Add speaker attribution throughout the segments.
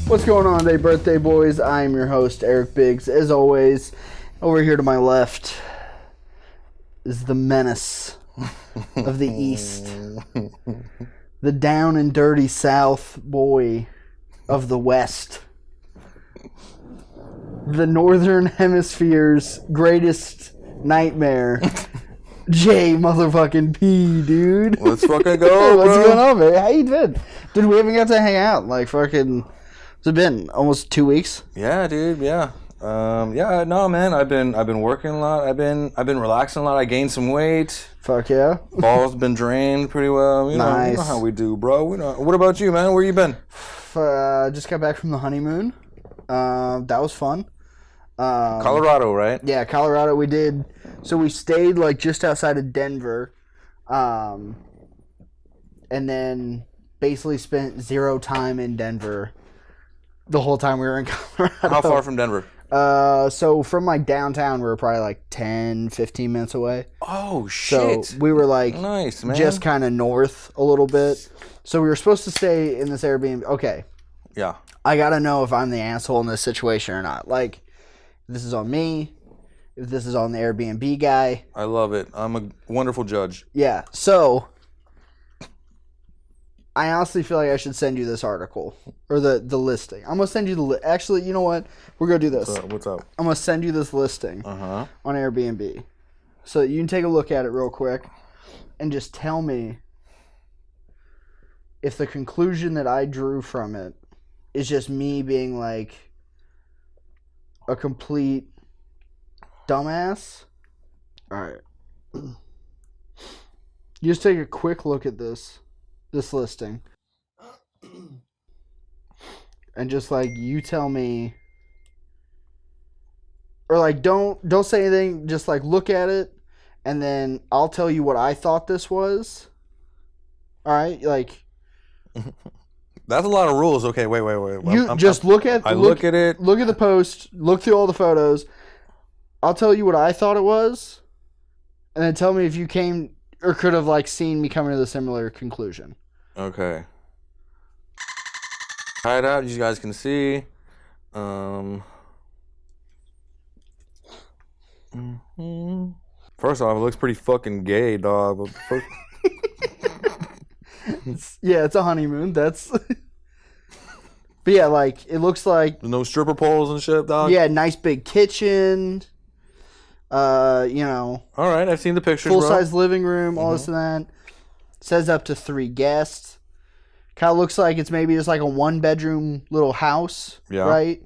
Speaker 1: What's going on today, birthday boys? I'm your host, Eric Biggs. As always, over here to my left is the menace of the East. The down and dirty South boy of the West. The Northern Hemisphere's greatest nightmare. J motherfucking P, dude.
Speaker 2: Let's fucking go,
Speaker 1: What's
Speaker 2: bro.
Speaker 1: going on, man? How you been? Dude, we haven't got to hang out. Like, fucking... What's it been? Almost 2 weeks?
Speaker 2: Yeah, dude, yeah. No, man, I've been working a lot. I've been relaxing a lot. I gained some weight.
Speaker 1: Fuck yeah.
Speaker 2: Ball's been drained pretty well. You know how we do, bro. What about you, man? Where you been?
Speaker 1: Just got back from the honeymoon. That was fun.
Speaker 2: Colorado, right?
Speaker 1: Yeah, Colorado. We did. So we stayed like just outside of Denver, and then basically spent zero time in Denver the whole time we were in Colorado.
Speaker 2: How far from Denver?
Speaker 1: So from like downtown, we were probably like 10, 15 minutes away.
Speaker 2: Oh, shit.
Speaker 1: So we were like
Speaker 2: nice, man.
Speaker 1: just kind of north a little bit. So we were supposed to stay in this Airbnb. Okay.
Speaker 2: Yeah.
Speaker 1: I got to know if I'm the asshole in this situation or not. Like, if this is on me, if this is on the Airbnb guy.
Speaker 2: I love it. I'm a wonderful judge.
Speaker 1: Yeah. So I honestly feel like I should send you this article or the listing. I'm going to send you the actually, you know what? We're going to do this.
Speaker 2: What's up?
Speaker 1: I'm going to send you this listing on Airbnb so that you can take a look at it real quick and just tell me if the conclusion that I drew from it is just me being like a complete dumbass. All right. You just take a quick look at this listing. And just like you tell me, or like don't say anything, just like look at it and then I'll tell you what I thought this was. All right? Like
Speaker 2: that's a lot of rules. Okay, wait.
Speaker 1: Look at it. Look at the post. Look through all the photos. I'll tell you what I thought it was, and then tell me if you came or could have like seen me coming to the similar conclusion.
Speaker 2: Okay. Try it out. You guys can see. First off, it looks pretty fucking gay, dog.
Speaker 1: Yeah, it's a honeymoon. That's. But yeah, like it looks like
Speaker 2: no stripper poles and shit, dog.
Speaker 1: Yeah, nice big kitchen. You know.
Speaker 2: All right, I've seen the pictures.
Speaker 1: Full size living room, all this and that. Says up to 3 guests. Kind of looks like it's maybe just like a 1-bedroom little house, right?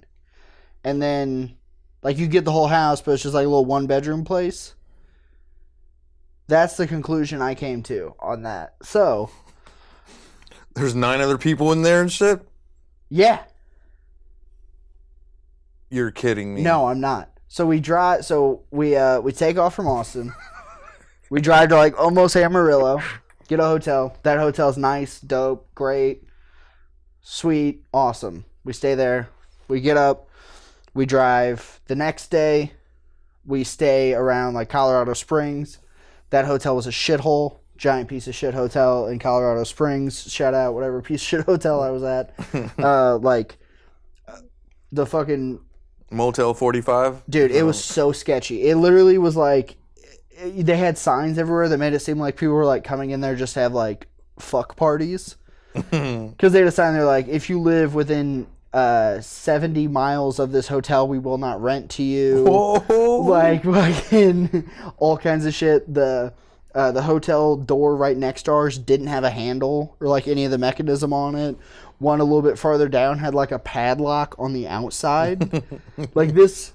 Speaker 1: And then, like you get the whole house, but it's just like a little 1-bedroom place. That's the conclusion I came to on that. So.
Speaker 2: There's 9 other people in there and shit?
Speaker 1: Yeah.
Speaker 2: You're kidding me.
Speaker 1: No, I'm not. So we drive. So we take off from Austin. We drive to like almost Amarillo. Get a hotel. That hotel's nice, dope, great, sweet, awesome. We stay there. We get up. We drive. The next day, we stay around like Colorado Springs. That hotel was a shithole. Giant piece of shit hotel in Colorado Springs. Shout out whatever piece of shit hotel I was at. The fucking
Speaker 2: Motel 45.
Speaker 1: Dude, it was so sketchy. It literally was like they had signs everywhere that made it seem like people were like coming in there just to have like fuck parties. Because they had a sign there like, if you live within 70 miles of this hotel, we will not rent to you. Whoa. Like fucking all kinds of shit. The hotel door right next to ours didn't have a handle or like any of the mechanism on it. One a little bit farther down had like a padlock on the outside. Like this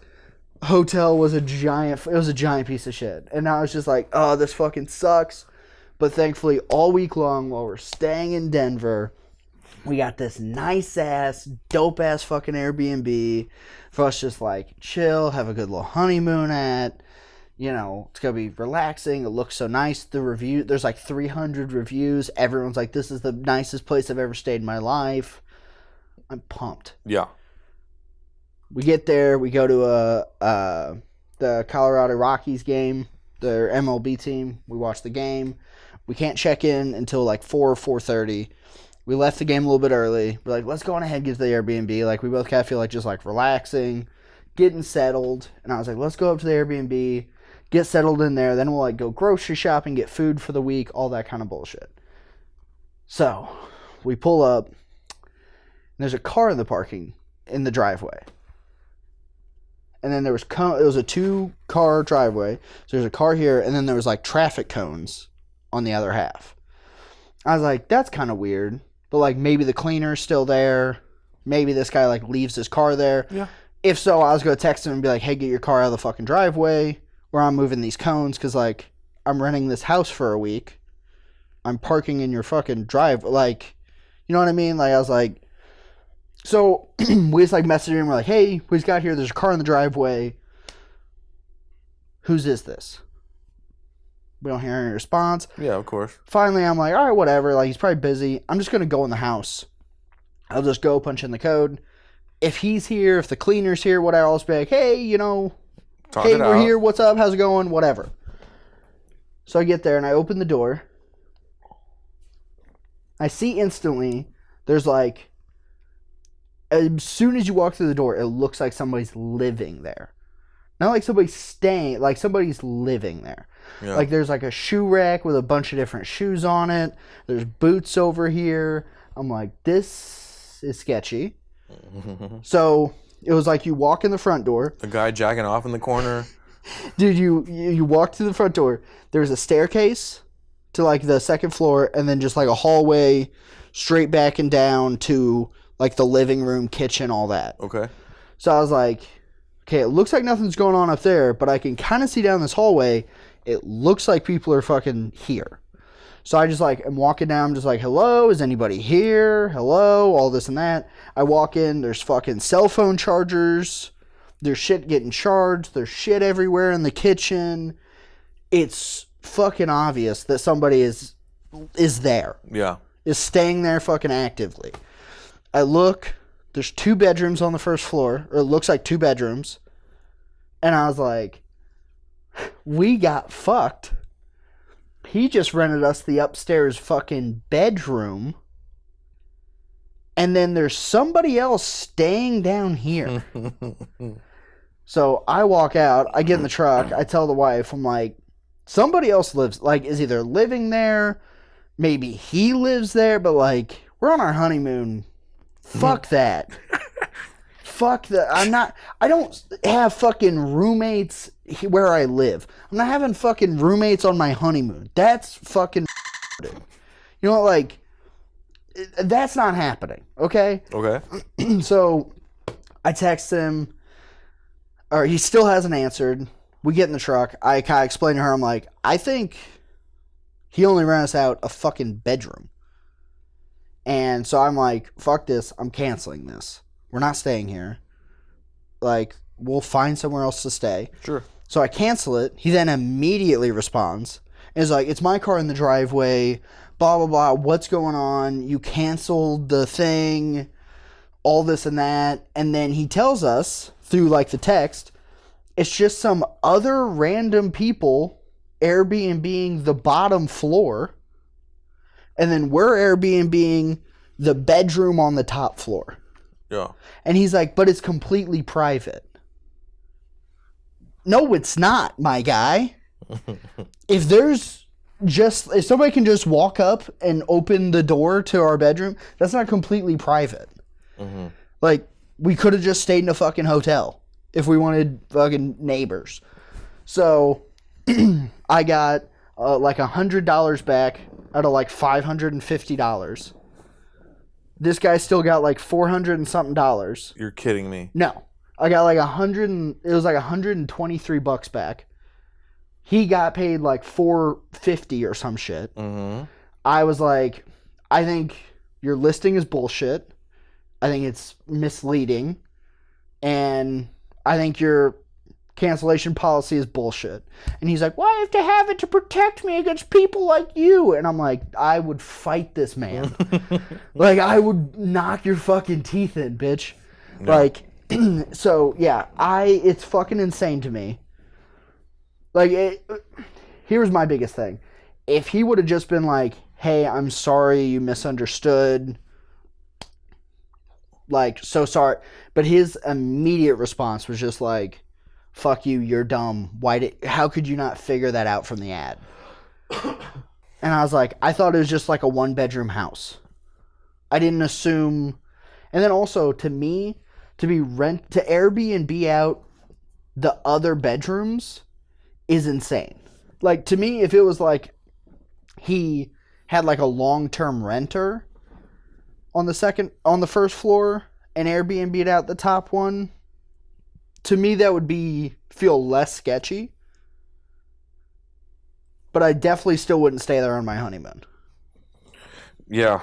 Speaker 1: hotel was a giant piece of shit. And I was just like, oh, this fucking sucks. But thankfully all week long while we're staying in Denver, we got this nice ass, dope ass fucking Airbnb for us just like chill, have a good little honeymoon at. You know, it's going to be relaxing. It looks so nice. The review, there's like 300 reviews. Everyone's like, this is the nicest place I've ever stayed in my life. I'm pumped.
Speaker 2: Yeah.
Speaker 1: We get there. We go to the Colorado Rockies game, their MLB team. We watch the game. We can't check in until like 4 or 4:30. We left the game a little bit early. We're like, let's go on ahead and get to the Airbnb. Like, we both kind of feel like just, like, relaxing, getting settled. And I was like, let's go up to the Airbnb, get settled in there. Then we'll, like, go grocery shopping, get food for the week, all that kind of bullshit. So, we pull up. And there's a car in the driveway. And then there was, it was a 2-car driveway. So there's a car here, and then there was, like, traffic cones on the other half. I was like, that's kind of weird. But, like, maybe the cleaner's still there. Maybe this guy, like, leaves his car there.
Speaker 2: Yeah.
Speaker 1: If so, I was going to text him and be like, hey, get your car out of the fucking driveway where I'm moving these cones because, like, I'm renting this house for a week. I'm parking in your fucking drive. Like, you know what I mean? Like, I was like, so we just, like, messaged him. We're like, hey, we just got here. There's a car in the driveway. Whose is this? We don't hear any response.
Speaker 2: Yeah, of course.
Speaker 1: Finally, I'm like, all right, whatever. Like, he's probably busy. I'm just going to go in the house. I'll just go punch in the code. If he's here, if the cleaner's here, whatever, I'll just be like, hey, you know,
Speaker 2: Talk
Speaker 1: hey,
Speaker 2: it
Speaker 1: we're
Speaker 2: out.
Speaker 1: here. What's up? How's it going? Whatever. So I get there and I open the door. I see instantly there's like, as soon as you walk through the door, it looks like somebody's living there. Not like somebody's staying, like somebody's living there.
Speaker 2: Yeah.
Speaker 1: Like there's like a shoe rack with a bunch of different shoes on it. There's boots over here. I'm like, this is sketchy. So it was like you walk in the front door.
Speaker 2: The guy jacking off in the corner.
Speaker 1: Dude, you walk to the front door. There's a staircase to like the second floor, and then just like a hallway straight back and down to like the living room, kitchen, all that.
Speaker 2: Okay.
Speaker 1: So I was like, okay, it looks like nothing's going on up there, but I can kind of see down this hallway. It looks like people are fucking here. So I just like, I'm walking down, I'm just like, hello, is anybody here? Hello, all this and that. I walk in, there's fucking cell phone chargers. There's shit getting charged. There's shit everywhere in the kitchen. It's fucking obvious that somebody is there.
Speaker 2: Yeah.
Speaker 1: Is staying there fucking actively. I look, there's 2 bedrooms on the first floor, or it looks like 2 bedrooms. And I was like, we got fucked. He just rented us the upstairs fucking bedroom. And then there's somebody else staying down here. So I walk out, I get in the truck, I tell the wife, I'm like, somebody else lives, like, is either living there, maybe he lives there, but like, we're on our honeymoon. Fuck that. Fuck that. I don't have fucking roommates where I live. I'm not having fucking roommates on my honeymoon. That's fucking you know what, like, that's not happening, okay?
Speaker 2: Okay.
Speaker 1: So I text him, or he still hasn't answered. We get in the truck. I kind of explain to her, I'm like, I think he only ran us out a fucking bedroom. And so I'm like, fuck this. I'm canceling this. We're not staying here. Like, we'll find somewhere else to stay.
Speaker 2: Sure.
Speaker 1: So I cancel it. He then immediately responds and is like, it's my car in the driveway, blah, blah, blah. What's going on? You canceled the thing, all this and that. And then he tells us through like the text, it's just some other random people Airbnb-ing the bottom floor. And then we're Airbnb-ing the bedroom on the top floor.
Speaker 2: Yeah.
Speaker 1: And he's like, but it's completely private. No, it's not, my guy. If somebody can just walk up and open the door to our bedroom, that's not completely private. Mm-hmm. Like, we could have just stayed in a fucking hotel if we wanted fucking neighbors. So I got like $100 back out of like $550. This guy still got like $400 and something dollars.
Speaker 2: You're kidding me.
Speaker 1: No. I got like it was like $123 back. He got paid like $450 or some shit. Mm-hmm. I was like, I think your listing is bullshit. I think it's misleading. And I think your cancellation policy is bullshit. And he's like, why do I have to have it to protect me against people like you? And I'm like, I would fight this man. Like, I would knock your fucking teeth in, bitch. No. Like, so, yeah, it's fucking insane to me. Like, here's my biggest thing. If he would have just been like, hey, I'm sorry, you misunderstood. Like, so sorry. But his immediate response was just like, fuck you, you're dumb. How could you not figure that out from the ad? And I was like, I thought it was just like a 1-bedroom house. I didn't assume. And then also, to me, to Airbnb out the other bedrooms is insane. Like, to me, if it was like he had like a long-term renter on the first floor and Airbnb'd out the top one, to me that would feel less sketchy. But I definitely still wouldn't stay there on my honeymoon.
Speaker 2: Yeah.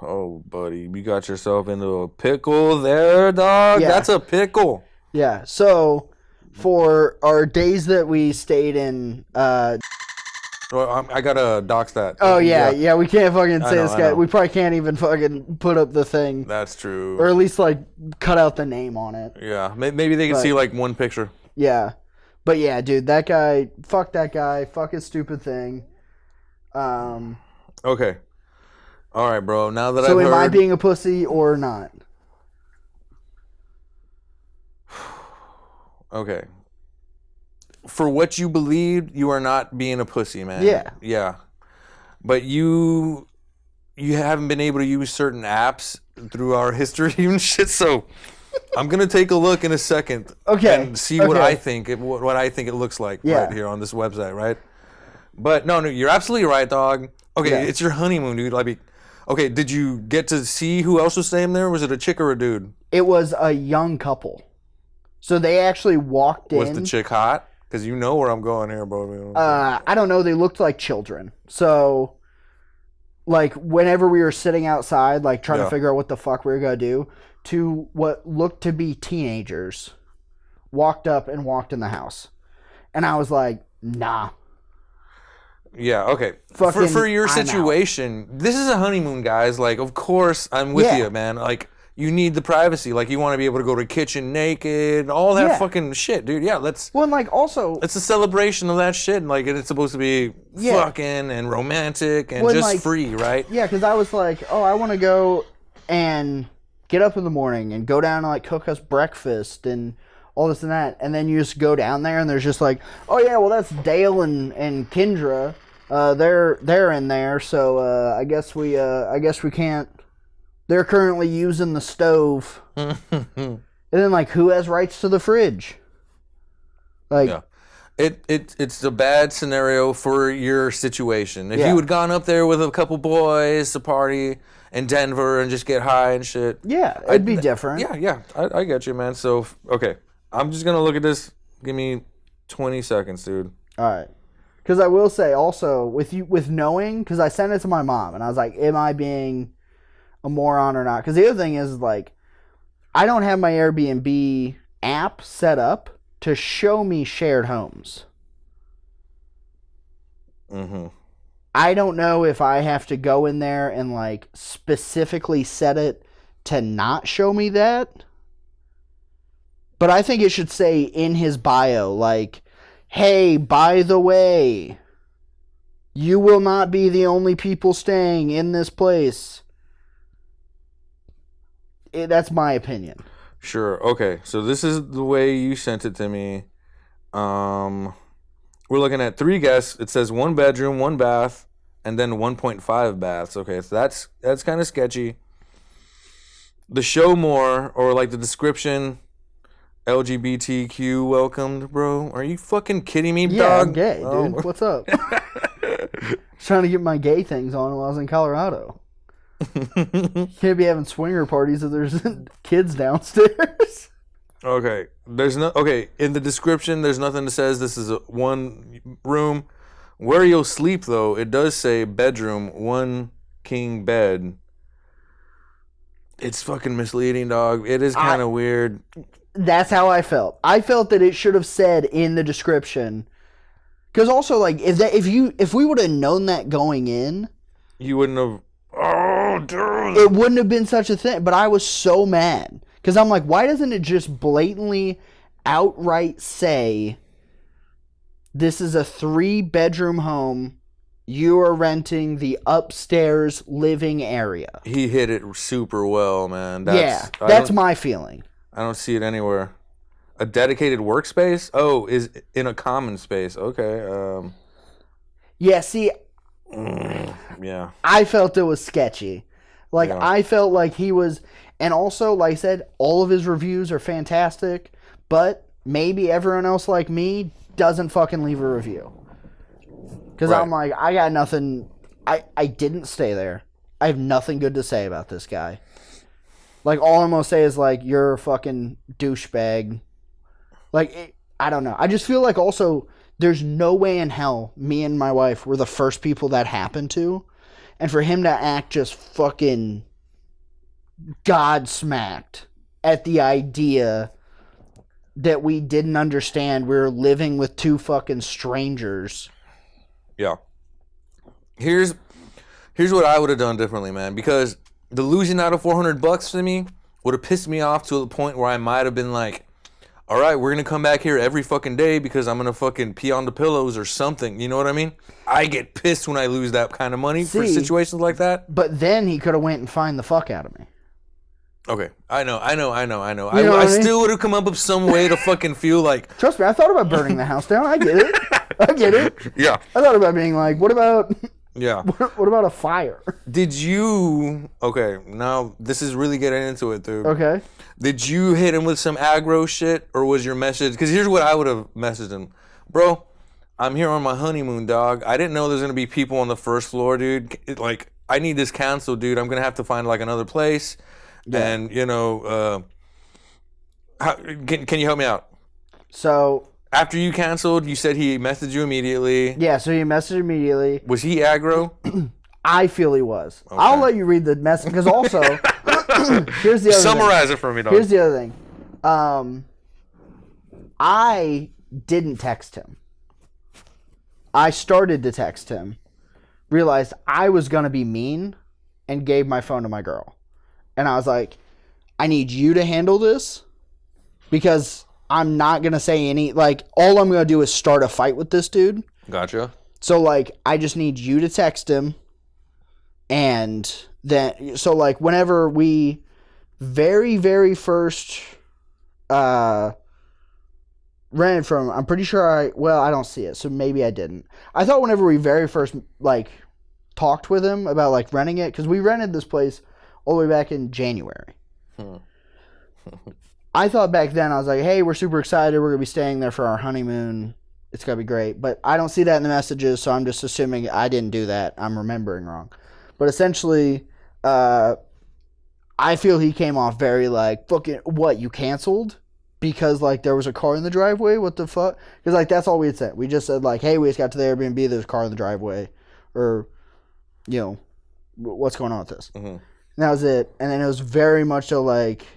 Speaker 2: Oh, buddy, you got yourself into a pickle there, dog. Yeah. That's a pickle.
Speaker 1: Yeah. So, for our days that we stayed in...
Speaker 2: I gotta dox that.
Speaker 1: Oh, yeah. We can't fucking say this guy. We probably can't even fucking put up the thing.
Speaker 2: That's true.
Speaker 1: Or at least, like, cut out the name on it.
Speaker 2: Yeah. Maybe they can see, like, one picture.
Speaker 1: Yeah. But yeah, dude, that guy, fuck his stupid thing.
Speaker 2: Okay. All right, bro. Now that
Speaker 1: I've heard... So am I being a pussy or not?
Speaker 2: Okay. For what you believed, you are not being a pussy, man.
Speaker 1: Yeah.
Speaker 2: Yeah. But you haven't been able to use certain apps through our history and shit, so... I'm gonna take a look in a second, and see what I think it looks like right here on this website, right? But no, you're absolutely right, dog. Okay, It's your honeymoon, dude. Okay, did you get to see who else was staying there? Was it a chick or a dude?
Speaker 1: It was a young couple, so they actually walked in.
Speaker 2: Was the chick hot? Because you know where I'm going here, bro.
Speaker 1: I don't know. They looked like children, so like whenever we were sitting outside, like trying to figure out what the fuck we were gonna do. To what looked to be teenagers walked up and walked in the house. And I was like, nah.
Speaker 2: Yeah, okay. For your situation, this is a honeymoon, guys. Like, of course, I'm with you, man. Like, you need the privacy. Like, you want to be able to go to the kitchen naked, all that fucking shit, dude. Yeah,
Speaker 1: Well, and like, also...
Speaker 2: It's a celebration of that shit. Like, it's supposed to be fucking and romantic and just like, free, right?
Speaker 1: Yeah, because I was like, oh, I want to go and... get up in the morning and go down and like cook us breakfast and all this and that, and then you just go down there and there's just like, oh yeah, well that's Dale and Kendra, they're in there, so I guess we can't. They're currently using the stove, and then like who has rights to the fridge? Like,
Speaker 2: it's a bad scenario for your situation. If you had gone up there with a couple boys to party in Denver and just get high and shit.
Speaker 1: Yeah, it'd be different.
Speaker 2: Yeah, I get you, man. So, okay, I'm just going to look at this. Give me 20 seconds, dude.
Speaker 1: All right. Because I will say also, with knowing, because I sent it to my mom, and I was like, am I being a moron or not? Because the other thing is, like, I don't have my Airbnb app set up to show me shared homes. Mm-hmm. I don't know if I have to go in there and like specifically set it to not show me that. But I think it should say in his bio, like, hey, by the way, you will not be the only people staying in this place. That's my opinion.
Speaker 2: Sure. Okay. So this is the way you sent it to me. We're looking at 3 guests. It says 1 bedroom, 1 bath, and then 1.5 baths. Okay, so that's kind of sketchy. The show more, or like the description, LGBTQ welcomed, bro. Are you fucking kidding me, dog?
Speaker 1: Yeah, I'm gay, dude. What's up? Trying to get my gay things on while I was in Colorado. Can't be having swinger parties if there's kids downstairs.
Speaker 2: Okay. In the description, there's nothing that says this is a 1 room. Where you'll sleep, though, it does say bedroom, 1 king bed. It's fucking misleading, dog. It is kind of weird.
Speaker 1: That's how I felt. I felt that it should have said in the description. Because also, like, if we would have known that going in,
Speaker 2: you wouldn't have. Oh, dude.
Speaker 1: It wouldn't have been such a thing. But I was so mad. Because I'm like, why doesn't it just blatantly, outright say, this is a 3-bedroom home, you are renting the upstairs living area.
Speaker 2: He hit it super well, man.
Speaker 1: That's my feeling.
Speaker 2: I don't see it anywhere. A dedicated workspace? Oh, is in a common space. Okay.
Speaker 1: Yeah, see.
Speaker 2: Yeah.
Speaker 1: I felt it was sketchy. Like, yeah. I felt like he was... And also, like I said, all of his reviews are fantastic, but maybe everyone else like me doesn't fucking leave a review. Because I'm like, I got nothing... I didn't stay there. I have nothing good to say about this guy. Like, all I'm going to say is, like, you're a fucking douchebag. Like, I don't know. I just feel like also, there's no way in hell me and my wife were the first people that happened to. And for him to act just fucking God-smacked at the idea that we didn't understand we were living with two fucking strangers.
Speaker 2: Yeah. Here's what I would have done differently, man. Because the losing out of $400 to me would have pissed me off to the point where I might have been like, all right, we're going to come back here every fucking day because I'm going to fucking pee on the pillows or something. You know what I mean? I get pissed when I lose that kind of money for situations like that.
Speaker 1: But then he could have went and fined the fuck out of me.
Speaker 2: Okay. I know. I still would have come up with some way to fucking feel like...
Speaker 1: Trust me, I thought about burning the house down. I get it.
Speaker 2: Yeah.
Speaker 1: I thought about being like, what about...
Speaker 2: Yeah.
Speaker 1: What about a fire?
Speaker 2: Did you... Okay, now this is really getting into it, dude.
Speaker 1: Okay.
Speaker 2: Did you hit him with some aggro shit, or was your message... Because here's what I would have messaged him. Bro, I'm here on my honeymoon, dog. I didn't know there's going to be people on the first floor, dude. Like, I need this canceled, dude. I'm going to have to find, like, another place. Yeah. And, you know... can you help me out?
Speaker 1: So...
Speaker 2: After you canceled, you said he messaged you immediately.
Speaker 1: Yeah, so he messaged immediately.
Speaker 2: Was he aggro?
Speaker 1: I feel he was. Okay. I'll let you read the message, because also, here's the other
Speaker 2: Summarize
Speaker 1: thing.
Speaker 2: It for me, dog.
Speaker 1: Here's the other thing. I didn't text him. I started to text him, realized I was going to be mean, and gave my phone to my girl. And I was like, I need you to handle this, because... I'm not going to say any, like, all I'm going to do is start a fight with this dude.
Speaker 2: Gotcha.
Speaker 1: So, like, I just need you to text him. And then, so, like, whenever we very, very first rented from him, I'm pretty sure I don't see it, so maybe I didn't. I thought whenever we very first, like, talked with him about, like, renting it, because we rented this place all the way back in January. I thought back then, I was like, hey, we're super excited. We're going to be staying there for our honeymoon. It's going to be great. But I don't see that in the messages, so I'm just assuming I didn't do that. I'm remembering wrong. But essentially, I feel he came off very like, fucking, what, you canceled? Because, like, there was a car in the driveway? What the fuck? Because, like, that's all we had said. We just said, like, hey, we just got to the Airbnb. There's a car in the driveway. Or, you know, what's going on with this? Mm-hmm. And that was it. And then it was very much so, like...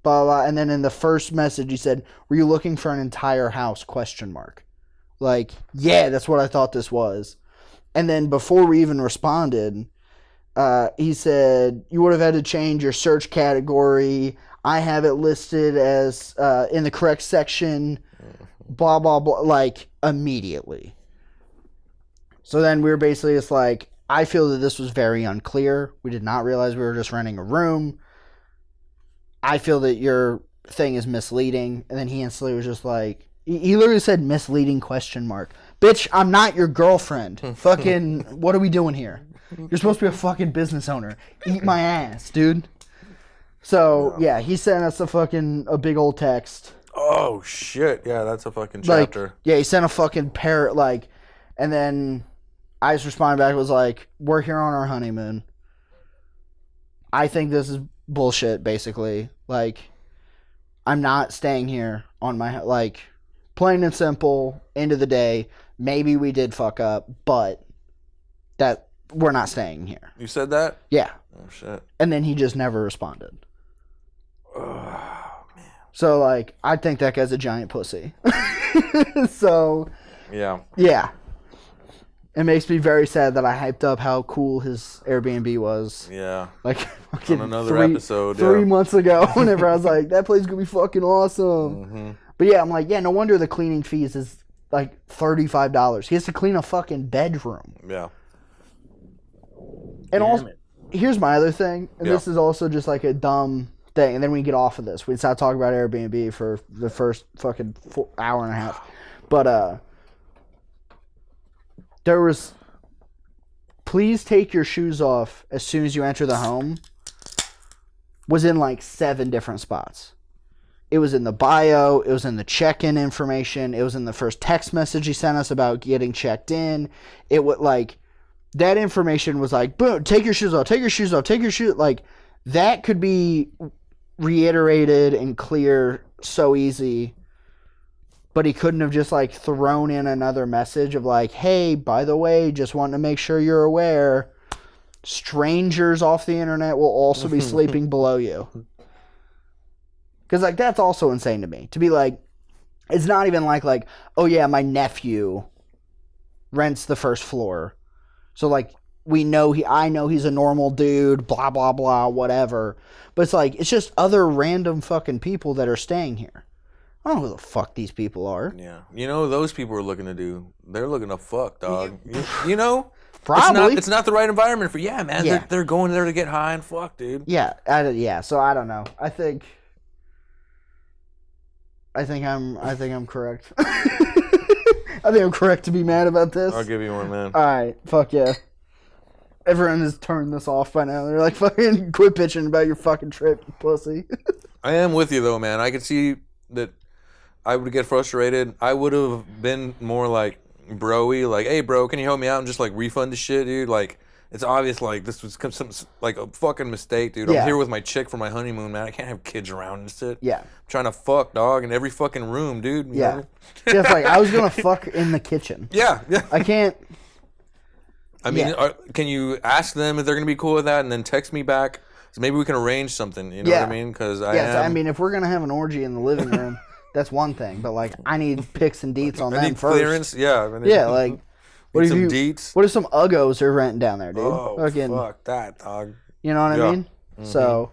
Speaker 1: Blah, blah, and then in the first message he said, were you looking for an entire house, ? Like, yeah, that's what I thought this was. And then before we even responded, he said, you would have had to change your search category. I have it listed as in the correct section, blah, blah, blah, like, immediately. So then we were basically just like, I feel that this was very unclear. We did not realize we were just renting a room. I feel that your thing is misleading. And then he instantly was just like, he literally said misleading ? Bitch, I'm not your girlfriend. Fucking, what are we doing here? You're supposed to be a fucking business owner. Eat my ass, dude. So, yeah, he sent us a big old text.
Speaker 2: Oh, shit. Yeah, that's a fucking chapter.
Speaker 1: Like, yeah, he sent a fucking parrot, like, and then I just responded back, was like, we're here on our honeymoon. I think this is bullshit, basically. Like, I'm not staying here on my, like, plain and simple, end of the day, maybe we did fuck up, but that we're not staying here.
Speaker 2: You said that?
Speaker 1: Yeah.
Speaker 2: Oh, shit.
Speaker 1: And then he just never responded.
Speaker 2: Oh, man.
Speaker 1: So, like, I think that guy's a giant pussy. So,
Speaker 2: yeah.
Speaker 1: Yeah. It makes me very sad that I hyped up how cool his Airbnb was.
Speaker 2: Yeah.
Speaker 1: Like,
Speaker 2: fucking on another episode,
Speaker 1: 3 months ago, whenever I was like, that place is going to be fucking awesome. Mm-hmm. But yeah, I'm like, yeah, no wonder the cleaning fees is like $35. He has to clean a fucking bedroom.
Speaker 2: Yeah.
Speaker 1: And also, here's my other thing, and this is also just like a dumb thing, and then we get off of this. We start talking about Airbnb for the first fucking hour and a half. But there was, please take your shoes off as soon as you enter the home, was in like 7 different spots. It was in the bio, it was in the check-in information, it was in the first text message he sent us about getting checked in. It would like, that information was like, boom, take your shoes off, take your shoes off, take your shoes. Like, that could be reiterated and clear so easy, but he couldn't have just like thrown in another message of like, hey, by the way, just wanting to make sure you're aware, strangers off the internet will also be sleeping below you. Because like, that's also insane to me, to be like, it's not even like, oh yeah, my nephew rents the first floor, so like, I know he's a normal dude, blah, blah, blah, whatever. But it's like, it's just other random fucking people that are staying here. I don't know who the fuck these people are.
Speaker 2: Yeah. You know, those people are looking to do, they're looking to fuck, dog. You know?
Speaker 1: Probably.
Speaker 2: It's not the right environment for, man. Yeah. They're going there to get high and fuck, dude.
Speaker 1: Yeah. So I don't know. I think I'm correct. I think I'm correct to be mad about this.
Speaker 2: I'll give you one, man.
Speaker 1: All right. Fuck yeah. Everyone has turned this off by now. They're like, fucking quit bitching about your fucking trip, you pussy.
Speaker 2: I am with you, though, man. I could see that I would get frustrated. I would have been more like bro-y, like, hey, bro, can you help me out and just, like, refund the shit, dude? Like, it's obvious, like, this was some like, a fucking mistake, dude. I'm here with my chick for my honeymoon, man. I can't have kids around and shit.
Speaker 1: Yeah.
Speaker 2: I'm trying to fuck, dog, in every fucking room, dude. You know?
Speaker 1: Yeah, it's like, I was going to fuck in the kitchen.
Speaker 2: Yeah.
Speaker 1: I can't.
Speaker 2: I mean, can you ask them if they're going to be cool with that and then text me back? So maybe we can arrange something, you know what I mean? Because
Speaker 1: I mean, if we're going to have an orgy in the living room, that's one thing. But, like, I need pics and deets on them first.
Speaker 2: Clearance? Yeah.
Speaker 1: Like, what if
Speaker 2: deets?
Speaker 1: What if some uggos are renting down there, dude?
Speaker 2: Oh, fuck that, dog.
Speaker 1: You know what I mean? Mm-hmm. So,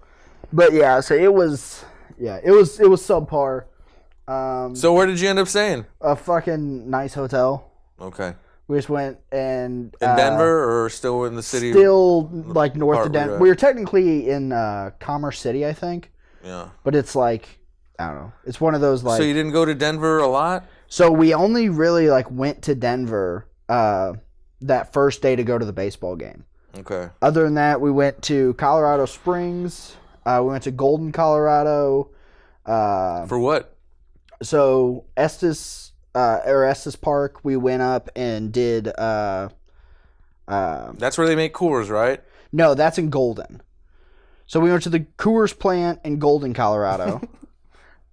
Speaker 1: but yeah, so it was subpar.
Speaker 2: So where did you end up staying?
Speaker 1: A fucking nice hotel.
Speaker 2: Okay.
Speaker 1: We just went and...
Speaker 2: In Denver or still in the city?
Speaker 1: Still, like, north of Denver. We were technically in Commerce City, I think.
Speaker 2: Yeah.
Speaker 1: But it's like, I don't know. It's one of those, like...
Speaker 2: So you didn't go to Denver a lot?
Speaker 1: So we only really, like, went to Denver that first day to go to the baseball game.
Speaker 2: Okay.
Speaker 1: Other than that, we went to Colorado Springs. We went to Golden, Colorado.
Speaker 2: For what?
Speaker 1: So Estes Park, we went up and did.
Speaker 2: That's where they make Coors, right?
Speaker 1: No, that's in Golden. So we went to the Coors plant in Golden, Colorado,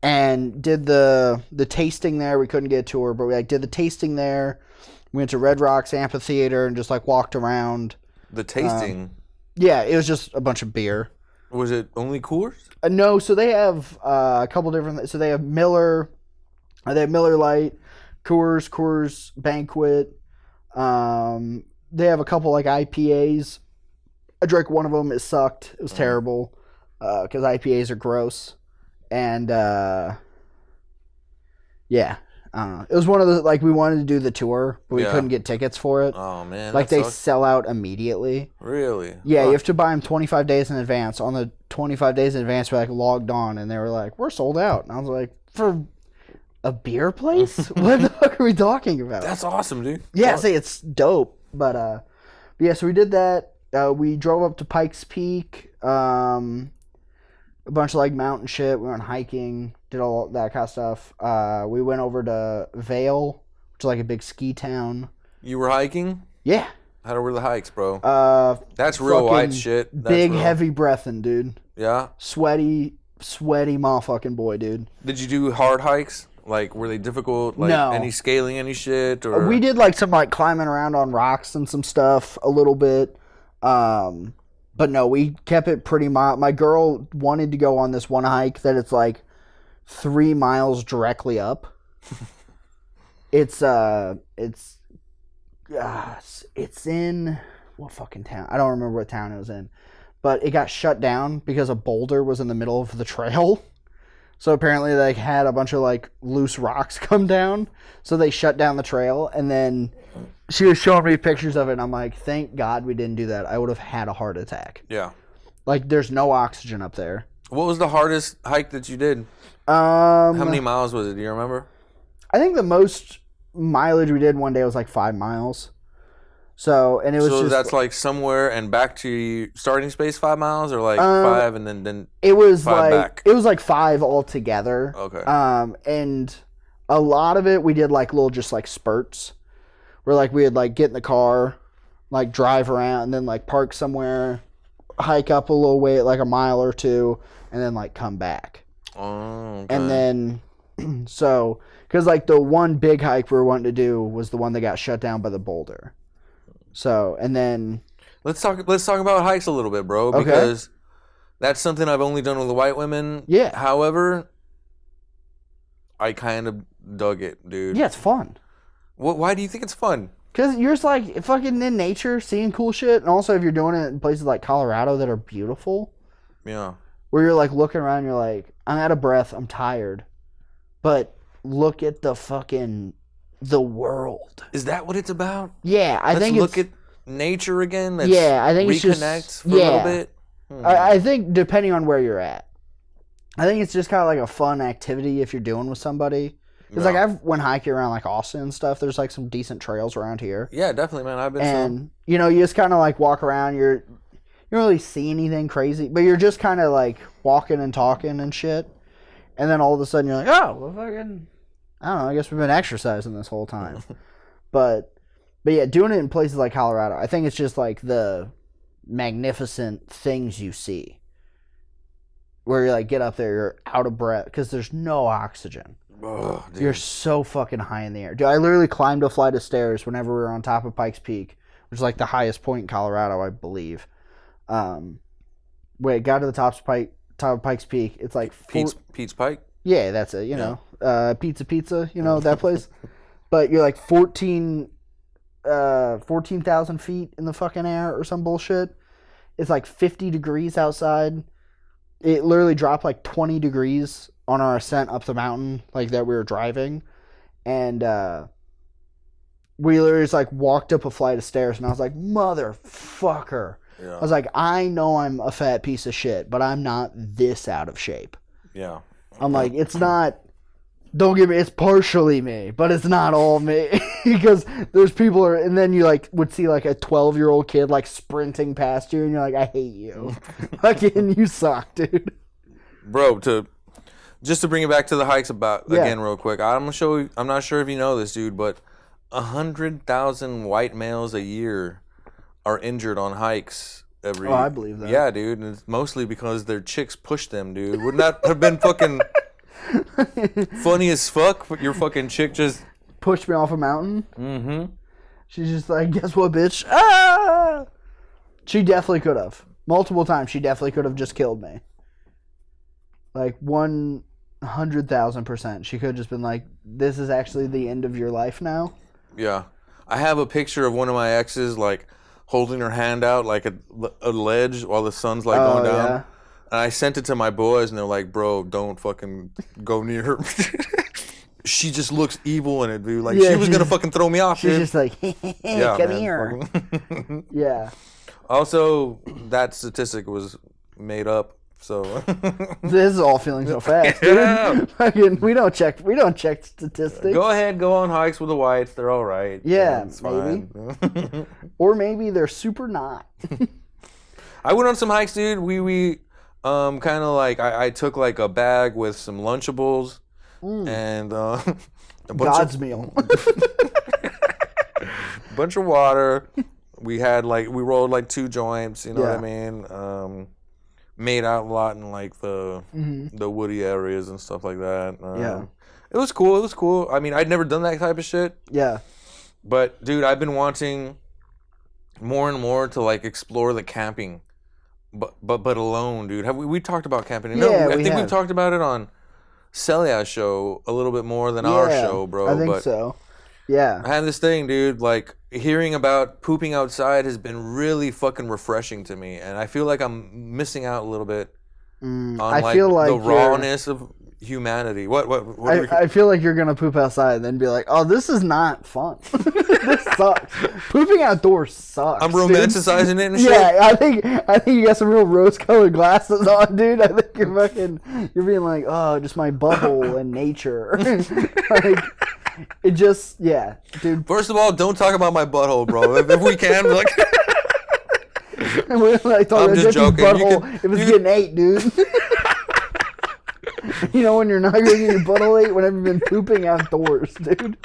Speaker 1: and did the tasting there. We couldn't get a tour, but we did the tasting there. We went to Red Rocks Amphitheater and just like walked around.
Speaker 2: The tasting.
Speaker 1: Yeah, it was just a bunch of beer.
Speaker 2: Was it only Coors?
Speaker 1: No, so they have a couple different. So they have Miller. They have Miller Lite, Coors Banquet. They have a couple like IPAs. I drank one of them. It sucked. It was terrible because IPAs are gross. And yeah, I don't know. It was one of the like we wanted to do the tour, but we couldn't get tickets for it.
Speaker 2: Oh man,
Speaker 1: like they sell out immediately.
Speaker 2: Really?
Speaker 1: Yeah, you have to buy them 25 days in advance. On the 25 days in advance, we like logged on, and they were like, "We're sold out." And I was like, "For a beer place? What the fuck are we talking about?"
Speaker 2: That's awesome, dude.
Speaker 1: Yeah, say it's dope. But yeah, so we did that. We drove up to Pikes Peak. A bunch of like mountain shit. We went hiking, did all that kind of stuff. We went over to Vail, which is like a big ski town.
Speaker 2: You were hiking?
Speaker 1: Yeah.
Speaker 2: How were the hikes, bro?
Speaker 1: That's
Speaker 2: real white shit. That's
Speaker 1: big,
Speaker 2: real.
Speaker 1: heavy breathing, dude.
Speaker 2: Yeah?
Speaker 1: Sweaty motherfucking boy, dude.
Speaker 2: Did you do hard hikes? Like, were they difficult? Like,
Speaker 1: no.
Speaker 2: Any scaling, any shit? Or
Speaker 1: we did like some like climbing around on rocks and some stuff a little bit. But no, we kept it pretty mild. My girl wanted to go on this one hike that it's like 3 miles directly up. It's in what fucking town? I don't remember what town it was in, but it got shut down because a boulder was in the middle of the trail. So apparently they had a bunch of like loose rocks come down. So they shut down the trail. And then she was showing me pictures of it. And I'm like, thank God we didn't do that. I would have had a heart attack.
Speaker 2: Yeah.
Speaker 1: Like there's no oxygen up there.
Speaker 2: What was the hardest hike that you did? How many miles was it? Do you remember?
Speaker 1: I think the most mileage we did one day was like 5 miles. So, and it was just...
Speaker 2: that's like somewhere and back to starting space 5 miles or like 5 and then
Speaker 1: it was
Speaker 2: 5
Speaker 1: like
Speaker 2: back?
Speaker 1: It was like 5 altogether.
Speaker 2: Okay.
Speaker 1: And a lot of it we did like little just like spurts where like we would like get in the car, like drive around and then like park somewhere, hike up a little way, like a mile or two, and then like come back.
Speaker 2: Oh, okay.
Speaker 1: And then so because like the one big hike we were wanting to do was the one that got shut down by the boulder. So, and then
Speaker 2: let's talk about hikes a little bit, bro, because that's something I've only done with the white women.
Speaker 1: Yeah.
Speaker 2: However, I kind of dug it, dude.
Speaker 1: Yeah, it's fun.
Speaker 2: Why do you think it's fun?
Speaker 1: Because you're just like fucking in nature, seeing cool shit, and also if you're doing it in places like Colorado that are beautiful.
Speaker 2: Yeah.
Speaker 1: Where you're like looking around, you're like, I'm out of breath, I'm tired, but look at the world.
Speaker 2: Is that what it's about?
Speaker 1: Yeah, I think
Speaker 2: look at nature again.
Speaker 1: I think it's just
Speaker 2: reconnect for a little bit.
Speaker 1: I think depending on where you're at, I think it's just kind of like a fun activity if you're doing with somebody. Because like I've went hiking around like Austin and stuff. There's like some decent trails around here.
Speaker 2: Yeah, definitely, man. I've been.
Speaker 1: And you know, you just kind of like walk around. You don't really see anything crazy, but you're just kind of like walking and talking and shit. And then all of a sudden you're like, oh, well, fucking. I don't know, I guess we've been exercising this whole time. But yeah, doing it in places like Colorado, I think it's just like the magnificent things you see. Where you like get up there, you're out of breath because there's no oxygen.
Speaker 2: Oh,
Speaker 1: you're so fucking high in the air. Dude, I literally climbed a flight of stairs whenever we were on top of Pikes Peak, which is like the highest point in Colorado, I believe. When it got to the top of Pikes Peak, it's like...
Speaker 2: Pete's Pike?
Speaker 1: Yeah, that's it, you know. Pizza, you know, that place. But you're like 14,000 feet in the fucking air or some bullshit. It's like 50 degrees outside. It literally dropped like 20 degrees on our ascent up the mountain, like that we were driving. And we literally just like walked up a flight of stairs and I was like, motherfucker. Yeah. I was like, I know I'm a fat piece of shit, but I'm not this out of shape.
Speaker 2: Yeah.
Speaker 1: I'm like, it's not, don't get me, it's partially me, but it's not all me. Because there's people, and then you like would see like a 12-year-old kid like sprinting past you, and you're like, I hate you. Fucking, you suck, dude.
Speaker 2: Bro, just to bring it back to the hikes again real quick, I'm not sure if you know this, dude, but 100,000 white males a year are injured on hikes.
Speaker 1: I believe that.
Speaker 2: Yeah, dude, and it's mostly because their chicks push them, dude. Wouldn't that have been fucking funny as fuck? Your fucking chick just
Speaker 1: pushed me off a mountain.
Speaker 2: Mm-hmm.
Speaker 1: She's just like, guess what, bitch? Ah! She definitely could have. Multiple times, she definitely could have just killed me. Like 100,000%. She could have just been like, this is actually the end of your life now.
Speaker 2: Yeah. I have a picture of one of my exes, like, holding her hand out like a ledge while the sun's like going down. Yeah. And I sent it to my boys and they're like, bro, don't fucking go near her. She just looks evil in it, dude. Like, she was going to fucking throw me off,
Speaker 1: she's
Speaker 2: dude.
Speaker 1: Just like, come here. Yeah.
Speaker 2: Also, that statistic was made up, so.
Speaker 1: This is all feeling so fast, dude. Yeah. Fucking, we don't check statistics.
Speaker 2: Go ahead, go on hikes with the whites. They're all right.
Speaker 1: Yeah, maybe. Or maybe they're super not.
Speaker 2: I went on some hikes, dude. We kind of like, I took like a bag with some Lunchables and a bunch
Speaker 1: meal.
Speaker 2: Bunch of water. We rolled like 2 joints, you know what I mean? Made out a lot in like the woody areas and stuff like that. It was cool. I mean, I'd never done that type of shit.
Speaker 1: Yeah.
Speaker 2: But dude, I've been wanting more and more to like explore the camping, but alone, dude. Have we talked about camping?
Speaker 1: Yeah,
Speaker 2: I think we've talked about it on Celia's show a little bit more than our show, bro.
Speaker 1: I think so. Yeah.
Speaker 2: I had this thing, dude, like hearing about pooping outside has been really fucking refreshing to me. And I feel like I'm missing out a little bit on the rawness of, humanity. What
Speaker 1: I feel like you're gonna poop outside and then be like, oh, this is not fun. This sucks. Pooping outdoors sucks.
Speaker 2: I'm romanticizing it and shit.
Speaker 1: Yeah, I think you got some real rose-colored glasses on, dude. I think you're being like, oh, just my bubble and nature. Like, it just, yeah, dude.
Speaker 2: First of all, don't talk about my butthole, bro. If we can, like.
Speaker 1: I'm just joking. Butthole, it was getting ate, dude. You know when you're not going to get your butthole ate whenever you've been pooping outdoors, dude.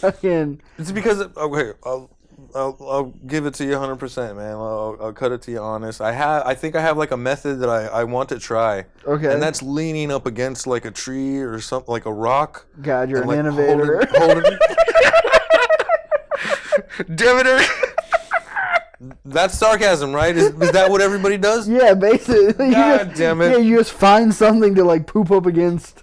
Speaker 1: Fucking.
Speaker 2: It's because okay, I'll give it to you 100%, man. I'll cut it to you honest. I think I have like a method that I want to try.
Speaker 1: Okay.
Speaker 2: And that's leaning up against like a tree or something, like a rock.
Speaker 1: God, you're an innovator.
Speaker 2: Holding Demeter. That's sarcasm, right? Is that what everybody does?
Speaker 1: Yeah, basically.
Speaker 2: God damn it.
Speaker 1: Yeah, you just find something to like poop up against.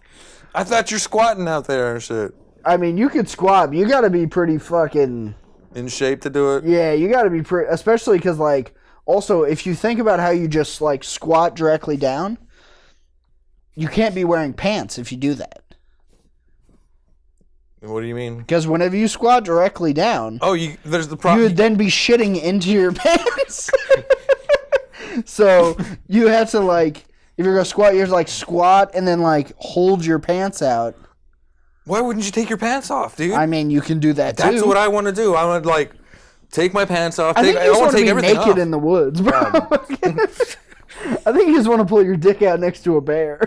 Speaker 2: I thought you're squatting out there and shit.
Speaker 1: I mean, you could squat, but you got to be pretty fucking
Speaker 2: in shape to do it.
Speaker 1: Yeah, you got to be pretty, especially because like also if you think about how you just like squat directly down, you can't be wearing pants if you do that.
Speaker 2: What do you mean?
Speaker 1: Because whenever you squat directly down,
Speaker 2: there's the problem.
Speaker 1: You would then be shitting into your pants. So you have to like, if you're gonna squat, you have to like squat and then like hold your pants out.
Speaker 2: Why wouldn't you take your pants off, dude?
Speaker 1: I mean, you can do that too.
Speaker 2: That's what I want to do. I want to like take my pants off.
Speaker 1: I think you just want to be naked
Speaker 2: off.
Speaker 1: in the woods, bro. I think you just want to pull your dick out next to a bear.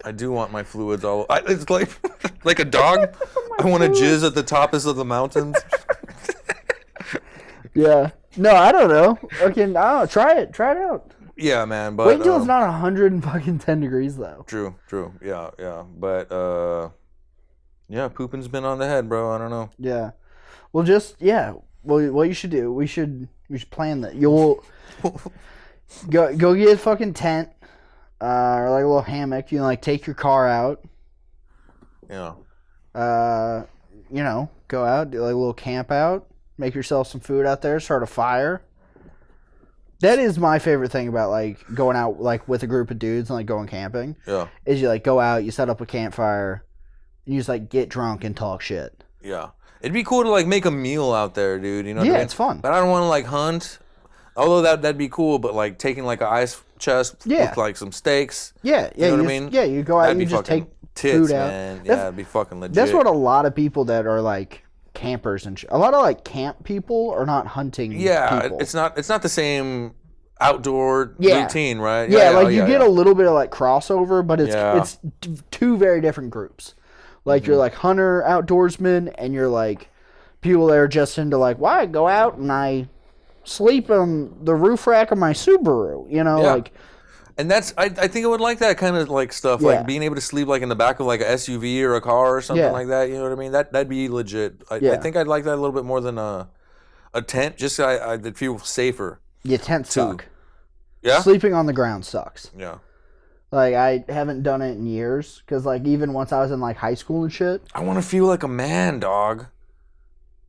Speaker 2: I do want my fluids all. It's like a dog. I want to jizz at the tops of the mountains.
Speaker 1: Yeah. No, I don't know. Okay, no, try it. Try it out.
Speaker 2: Yeah, man. But
Speaker 1: wait until it's not 110 degrees though.
Speaker 2: True. Yeah. But yeah, pooping's been on the head, bro. I don't know.
Speaker 1: Yeah. Well, Well, what you should do? We should plan that. You'll go get a fucking tent. Or like a little hammock. You can like take your car out.
Speaker 2: Yeah.
Speaker 1: Go out, do like a little camp out, make yourself some food out there, start a fire. That is my favorite thing about like going out like with a group of dudes and like going camping.
Speaker 2: Yeah.
Speaker 1: Is you like go out, you set up a campfire, and you just like get drunk and talk shit.
Speaker 2: Yeah. It'd be cool to like make a meal out there, dude. You know what I mean?
Speaker 1: It's fun.
Speaker 2: But I don't want to like hunt. Although that'd be cool, but like taking like an ice chest with like some steaks.
Speaker 1: Yeah,
Speaker 2: you know what I mean?
Speaker 1: Yeah, you go out and you just take food out.
Speaker 2: Man. Yeah, it'd be fucking legit.
Speaker 1: That's what a lot of people that are like campers and a lot of like camp people are not hunting.
Speaker 2: Yeah,
Speaker 1: people.
Speaker 2: it's not the same outdoor routine, right?
Speaker 1: Yeah, you get a little bit of like crossover, but it's two very different groups. Like you're like hunter outdoorsmen, and you're like people that are just into like, why go out and I sleep on the roof rack of my Subaru, like.
Speaker 2: And that's I think I would like that kind of like stuff, like being able to sleep like in the back of like a SUV or a car or something like that. You know what I mean? That'd be legit. I think I'd like that a little bit more than a tent. Just so I'd feel safer.
Speaker 1: Yeah, tents suck.
Speaker 2: Yeah,
Speaker 1: sleeping on the ground sucks.
Speaker 2: Yeah,
Speaker 1: like I haven't done it in years because like even once I was in like high school and shit.
Speaker 2: I want to feel like a man, dog.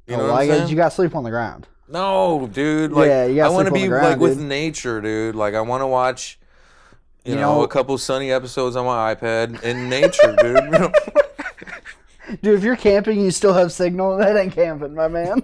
Speaker 1: You know what I'm saying? You got to sleep on the ground.
Speaker 2: No, dude. Like,
Speaker 1: I
Speaker 2: want to be like with nature, dude. Like I want to watch. You know, a couple sunny episodes on my iPad in nature, dude.
Speaker 1: Dude, if you're camping and you still have signal, that ain't camping, my man.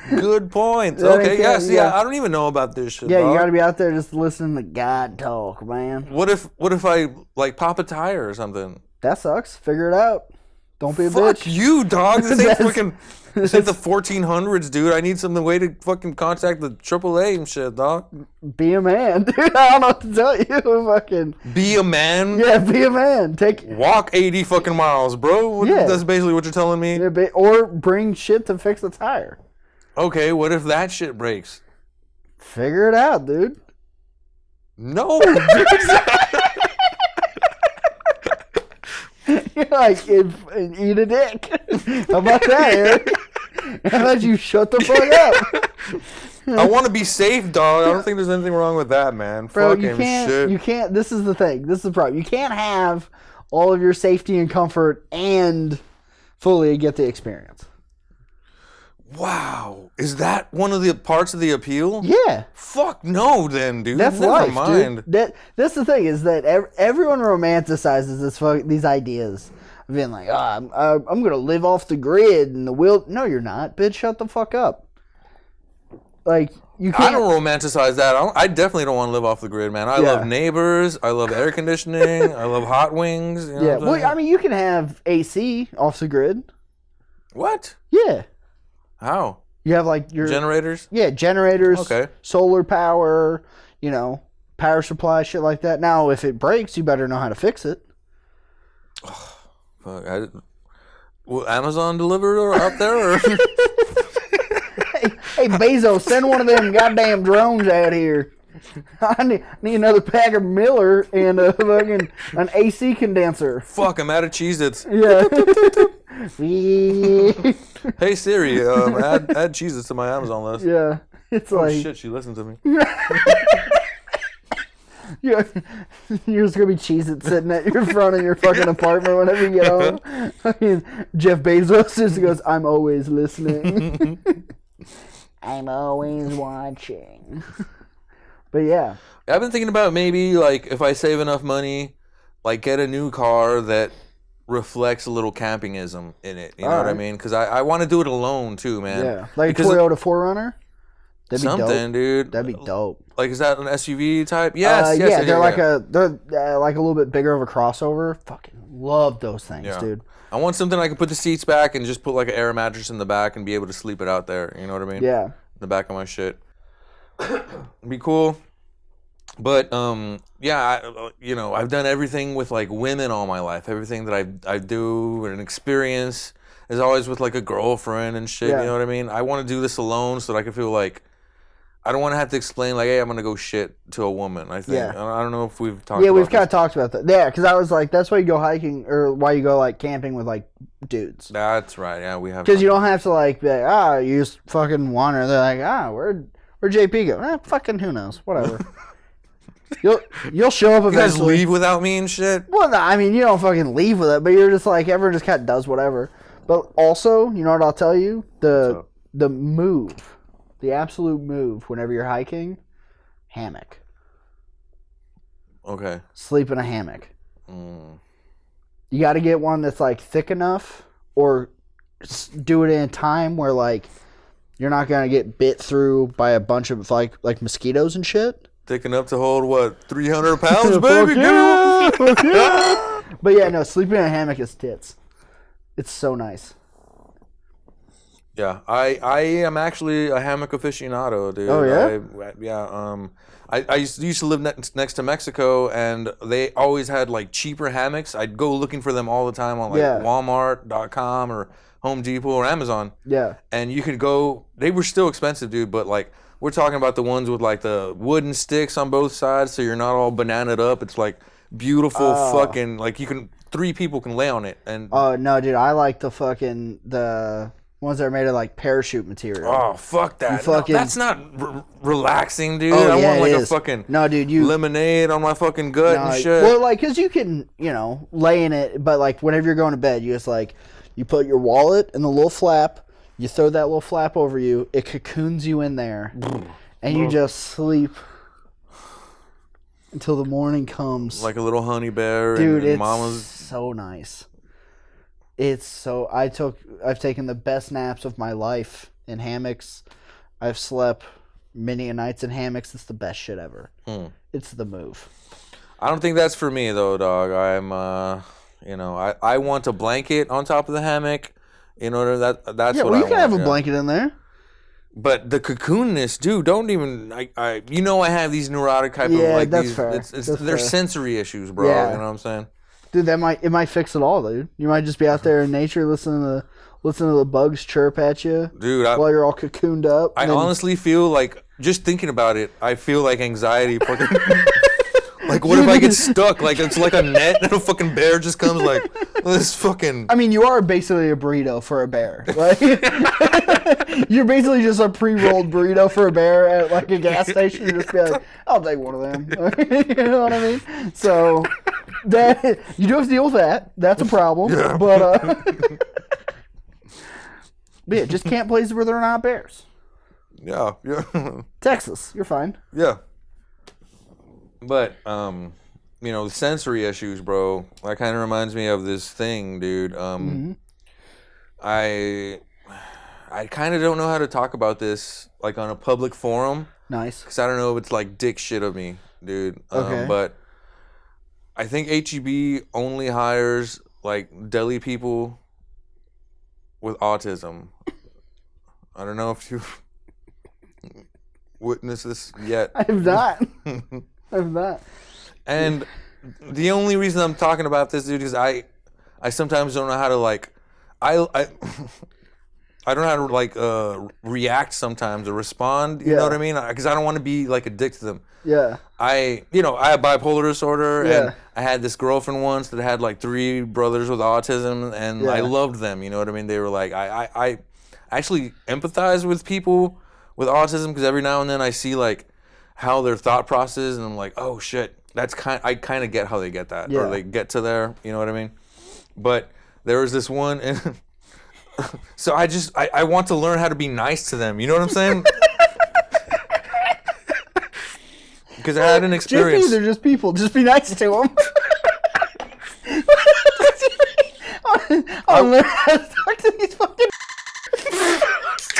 Speaker 2: Good point. Okay, I don't even know about this shit.
Speaker 1: Yeah, you got to be out there just listening to God talk, man.
Speaker 2: What if I like pop a tire or something?
Speaker 1: That sucks. Figure it out. Don't be a
Speaker 2: bitch.
Speaker 1: Fuck
Speaker 2: you, dog. This ain't fucking. This ain't the 1400s, dude. I need some way to fucking contact the AAA and shit, dog.
Speaker 1: Be a man, dude. I don't know what to tell you. Fucking.
Speaker 2: Be a man.
Speaker 1: Yeah, be a man.
Speaker 2: Walk 80 fucking miles, bro. That's basically what you're telling me.
Speaker 1: Yeah, or bring shit to fix the tire.
Speaker 2: Okay, what if that shit breaks?
Speaker 1: Figure it out, dude.
Speaker 2: No.
Speaker 1: You're like, eat a dick. How about that, Eric? How about you shut the fuck up?
Speaker 2: I want to be safe, dog. I don't think there's anything wrong with that, man.
Speaker 1: Bro,
Speaker 2: fucking shit.
Speaker 1: You can't. This is the thing. This is the problem. You can't have all of your safety and comfort and fully get the experience.
Speaker 2: Wow. Is that one of the parts of the appeal?
Speaker 1: Yeah.
Speaker 2: Fuck no, then, dude.
Speaker 1: That's
Speaker 2: Never
Speaker 1: life,
Speaker 2: mind.
Speaker 1: dude. That's the thing is that everyone romanticizes these ideas of being like, I'm gonna live off the grid and the will. No, you're not, bitch. Shut the fuck up. Like you can't.
Speaker 2: I don't romanticize that. I definitely don't want to live off the grid, man. I love neighbors. I love air conditioning. I love hot wings. You know
Speaker 1: Well, I mean, you can have AC off the grid.
Speaker 2: What?
Speaker 1: Yeah.
Speaker 2: How?
Speaker 1: You have like your
Speaker 2: generators?
Speaker 1: Yeah, generators.
Speaker 2: Okay.
Speaker 1: Solar power, power supply, shit like that. Now, if it breaks, you better know how to fix it.
Speaker 2: Oh, fuck. Will Amazon deliver up there? Or?
Speaker 1: hey, Bezos, send one of them goddamn drones out here. I need another pack of Miller and an AC condenser.
Speaker 2: Fuck, I'm out of Cheez-Its.
Speaker 1: Yeah.
Speaker 2: Hey Siri, add Cheez-Its to my Amazon list.
Speaker 1: Yeah. It's
Speaker 2: oh,
Speaker 1: like...
Speaker 2: shit, she listened to me.
Speaker 1: You're just going to be Cheez-Its sitting at your front of your fucking apartment whenever you get home. I mean, Jeff Bezos just goes, I'm always listening. I'm always watching. But yeah.
Speaker 2: I've been thinking about maybe, like, if I save enough money, like, get a new car that reflects a little campingism in it. You know what I mean? Because I want to do it alone, too, man.
Speaker 1: Yeah. Like a Toyota 4Runner? That'd be
Speaker 2: something,
Speaker 1: dope.
Speaker 2: Dude.
Speaker 1: That'd be dope.
Speaker 2: Like, is that an SUV type? Yes,
Speaker 1: yes. They're like a little bit bigger of a crossover. Fucking love those things, dude.
Speaker 2: I want something I can put the seats back and just put like an air mattress in the back and be able to sleep it out there. You know what I mean?
Speaker 1: Yeah.
Speaker 2: In the back of my shit. Be cool. But I've done everything with like women all my life. Everything that I do and experience is always with like a girlfriend and shit. Yeah. You know what I mean? I want to do this alone so that I can feel like I don't want to have to explain like, hey, I'm gonna go shit to a woman. I think I don't know if we've talked. Yeah,
Speaker 1: we've kind of talked about that. Yeah, because I was like, that's why you go hiking or why you go like camping with like dudes.
Speaker 2: That's right. Yeah, we have.
Speaker 1: Because you don't have to like be like, you just fucking wander. They're like, where'd JP go? Fucking who knows? Whatever. You'll show up eventually.
Speaker 2: You guys leave without me and shit?
Speaker 1: Well, no, I mean, you don't fucking leave with it, but you're just like, everyone just kind of does whatever. But also, you know what I'll tell you? The move, the absolute move whenever you're hiking, hammock.
Speaker 2: Okay.
Speaker 1: Sleep in a hammock. You got to get one that's like thick enough or do it in a time where like you're not going to get bit through by a bunch of like mosquitoes and shit.
Speaker 2: Thick enough to hold, what, 300 pounds, baby? Yeah.
Speaker 1: But yeah, no, sleeping in a hammock is tits. It's so nice.
Speaker 2: Yeah, I am actually a hammock aficionado, dude.
Speaker 1: Oh, yeah?
Speaker 2: I used to live next to Mexico, and they always had, like, cheaper hammocks. I'd go looking for them all the time on, like, Walmart.com or Home Depot or Amazon.
Speaker 1: Yeah.
Speaker 2: And you could go, they were still expensive, dude, but, like, we're talking about the ones with like the wooden sticks on both sides, so you're not all bananaed up. It's like beautiful fucking like 3 people can lay on it. And
Speaker 1: no, dude, I like the ones that are made of like parachute material.
Speaker 2: Oh fuck that! That's not relaxing, dude. I want like a fucking lemonade on my fucking gut and shit.
Speaker 1: Well, like because you can lay in it, but like whenever you're going to bed, you just like you put your wallet in the little flap. You throw that little flap over you, it cocoons you in there, and you just sleep until the morning comes.
Speaker 2: Like a little honey bear.
Speaker 1: Dude,
Speaker 2: and
Speaker 1: it's
Speaker 2: mama's...
Speaker 1: so nice. I've taken the best naps of my life in hammocks. I've slept many a nights in hammocks. It's the best shit ever. It's the move.
Speaker 2: I don't think that's for me though, dog. I'm, I want a blanket on top of the hammock. You know that's what I want.
Speaker 1: You can have a blanket in there.
Speaker 2: But the cocoonness, dude, don't even. I have these neurotic type of like
Speaker 1: that's
Speaker 2: these.
Speaker 1: Fair.
Speaker 2: They're sensory issues, bro.
Speaker 1: Yeah.
Speaker 2: You know what I'm saying?
Speaker 1: Dude, it might fix it all, dude. You might just be out there in nature listening to the bugs chirp at you,
Speaker 2: dude.
Speaker 1: While you're all cocooned up.
Speaker 2: I honestly feel like just thinking about it, I feel like anxiety fucking. Like, what if I get stuck? Like, it's like a net and a fucking bear just comes like, this fucking...
Speaker 1: I mean, you are basically a burrito for a bear. Like, you're basically just a pre-rolled burrito for a bear at, like, a gas station. You just be like, I'll take one of them. You know what I mean? So, you do have to deal with that. That's a problem.
Speaker 2: Yeah.
Speaker 1: But, But yeah, just camp places where there are not bears.
Speaker 2: Yeah.
Speaker 1: Texas, you're fine.
Speaker 2: Yeah. But, the sensory issues, bro, that kind of reminds me of this thing, dude. I kind of don't know how to talk about this, like, on a public forum.
Speaker 1: Nice.
Speaker 2: Because I don't know if it's, like, dick shit of me, dude.
Speaker 1: Okay.
Speaker 2: But I think HEB only hires, like, Deli people with autism. I don't know if you've witnessed this yet.
Speaker 1: I have not. I have not.
Speaker 2: And the only reason I'm talking about this, dude, is I sometimes don't know how to, like, I don't know how to, like, react sometimes or respond, you know what I mean? Because I don't want to be, like, a dick to them.
Speaker 1: Yeah.
Speaker 2: I have bipolar disorder, and I had this girlfriend once that had, like, 3 brothers with autism, and I loved them, you know what I mean? They were like, I actually empathize with people with autism, because every now and then I see, like, how their thought process, and I'm like, oh, shit. I kind of get how they get that, or they get to there, you know what I mean? But there was this one, and so I want to learn how to be nice to them, you know what I'm saying? Because I had an experience.
Speaker 1: JP, they're just people. Just be nice to them. I'll learn how to talk to these fucking.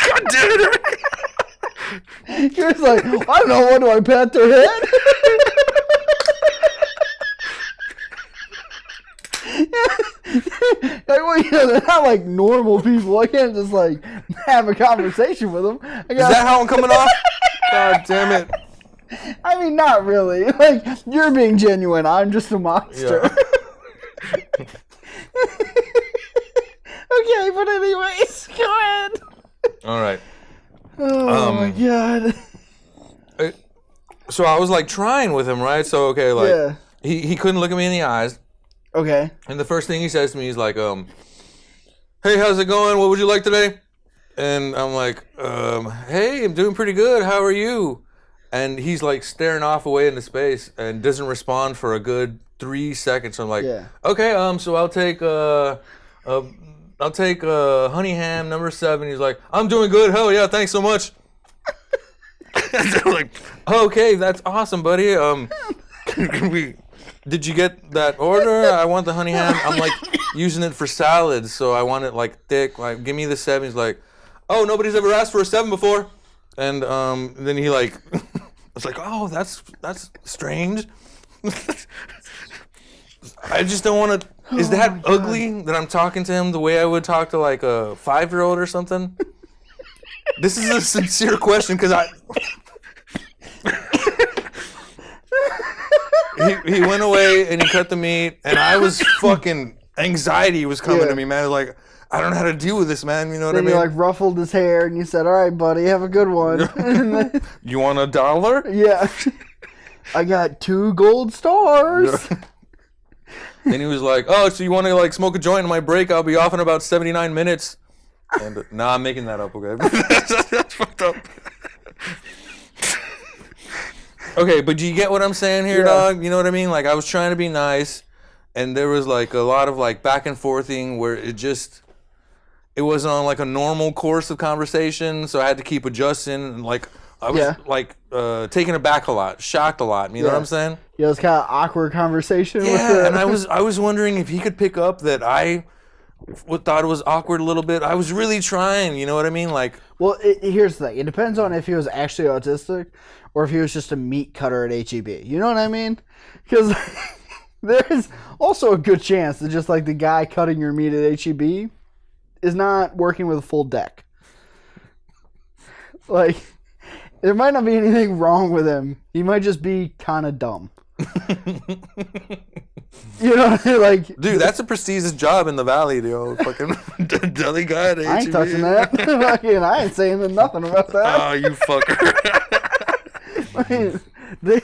Speaker 2: God damn it!
Speaker 1: You're just like, I don't know, what do I pat their head? Like, well, they're not like normal people. I can't just like have a conversation with them.
Speaker 2: Is that how I'm coming off? God damn it.
Speaker 1: I mean, not really. Like, you're being genuine. I'm just a monster.
Speaker 2: Yeah.
Speaker 1: Okay, but anyways, go ahead.
Speaker 2: All right.
Speaker 1: Oh my god.
Speaker 2: So I was like trying with him, right? So okay, like he couldn't look at me in the eyes.
Speaker 1: Okay.
Speaker 2: And the first thing he says to me is like, hey, how's it going? What would you like today? And I'm like, hey, I'm doing pretty good. How are you? And he's like staring off away into space and doesn't respond for a good 3 seconds. So I'm like, okay, so I'll take honey ham number 7. He's like, I'm doing good. Hell yeah, thanks so much. I'm like, okay, that's awesome, buddy. Did you get that order? I want the honey ham. I'm like using it for salads, so I want it like thick. Like, give me the 7. He's like, oh, nobody's ever asked for a 7 before. And then he like, I was like, oh, that's strange. I just don't want to. Is that ugly that I'm talking to him the way I would talk to like a 5-year-old or something? This is a sincere question because he went away and he cut the meat, and I was fucking anxiety was coming to me, man. Like, I don't know how to deal with this, man. You know what I mean?
Speaker 1: Then you like ruffled his hair and you said, all right, buddy, have a good one.
Speaker 2: You want $1?
Speaker 1: Yeah. I got 2 gold stars.
Speaker 2: Yeah. Then he was like, oh, so you want to like smoke a joint in my break? I'll be off in about 79 minutes. And nah, I'm making that up, okay? That's fucked up. Okay, but do you get what I'm saying here, dog? You know what I mean? Like, I was trying to be nice, and there was like a lot of like back and forthing where it wasn't on like a normal course of conversation, so I had to keep adjusting, and like I was like taken aback a lot, shocked a lot. You know what I'm saying?
Speaker 1: Yeah, it was kind of awkward conversation.
Speaker 2: Yeah, and I was wondering if he could pick up that I thought it was awkward a little bit. I was really trying, you know what I mean? Like,
Speaker 1: well, here's the thing. It depends on if he was actually autistic or if he was just a meat cutter at HEB. You know what I mean? Because there's also a good chance that just like the guy cutting your meat at HEB is not working with a full deck. Like, there might not be anything wrong with him. He might just be kind of dumb. You know, like,
Speaker 2: dude, that's a prestigious job in the valley, dude. Fucking deli guy at HEB.
Speaker 1: I ain't touching that. I ain't saying nothing about that.
Speaker 2: Oh, you fucker.
Speaker 1: They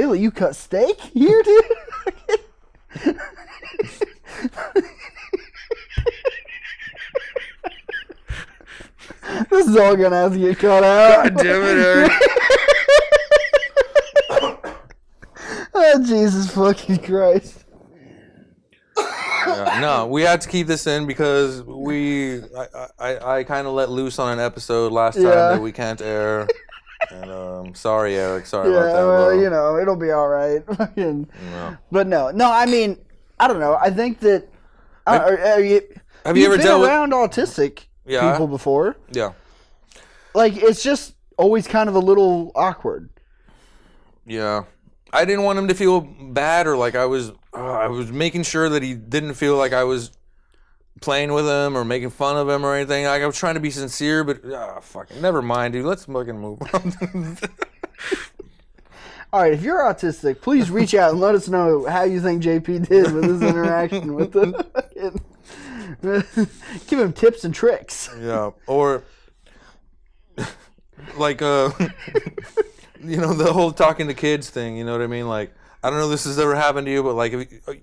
Speaker 1: let you cut steak here, dude? This is all gonna have to get cut out.
Speaker 2: God damn it, Eric.
Speaker 1: Oh, Jesus fucking Christ.
Speaker 2: Yeah, No, we had to keep this in because I kind of let loose on an episode last time that we can't air. And sorry, Eric. Sorry about that.
Speaker 1: Well, you know, it'll be all right. But no. I mean, I don't know. I think that. Have you ever been around autistic people before?
Speaker 2: Yeah.
Speaker 1: Like, it's just always kind of a little awkward.
Speaker 2: Yeah. I didn't want him to feel bad, or like I was making sure that he didn't feel like I was playing with him or making fun of him or anything. Like, I was trying to be sincere, but fucking never mind, dude. Let's fucking move on.
Speaker 1: All right, if you're autistic, please reach out and let us know how you think JP did with his interaction with the. Give him tips and tricks.
Speaker 2: Yeah, or like you know, the whole talking to kids thing. You know what I mean? Like, I don't know if this has ever happened to you, but like,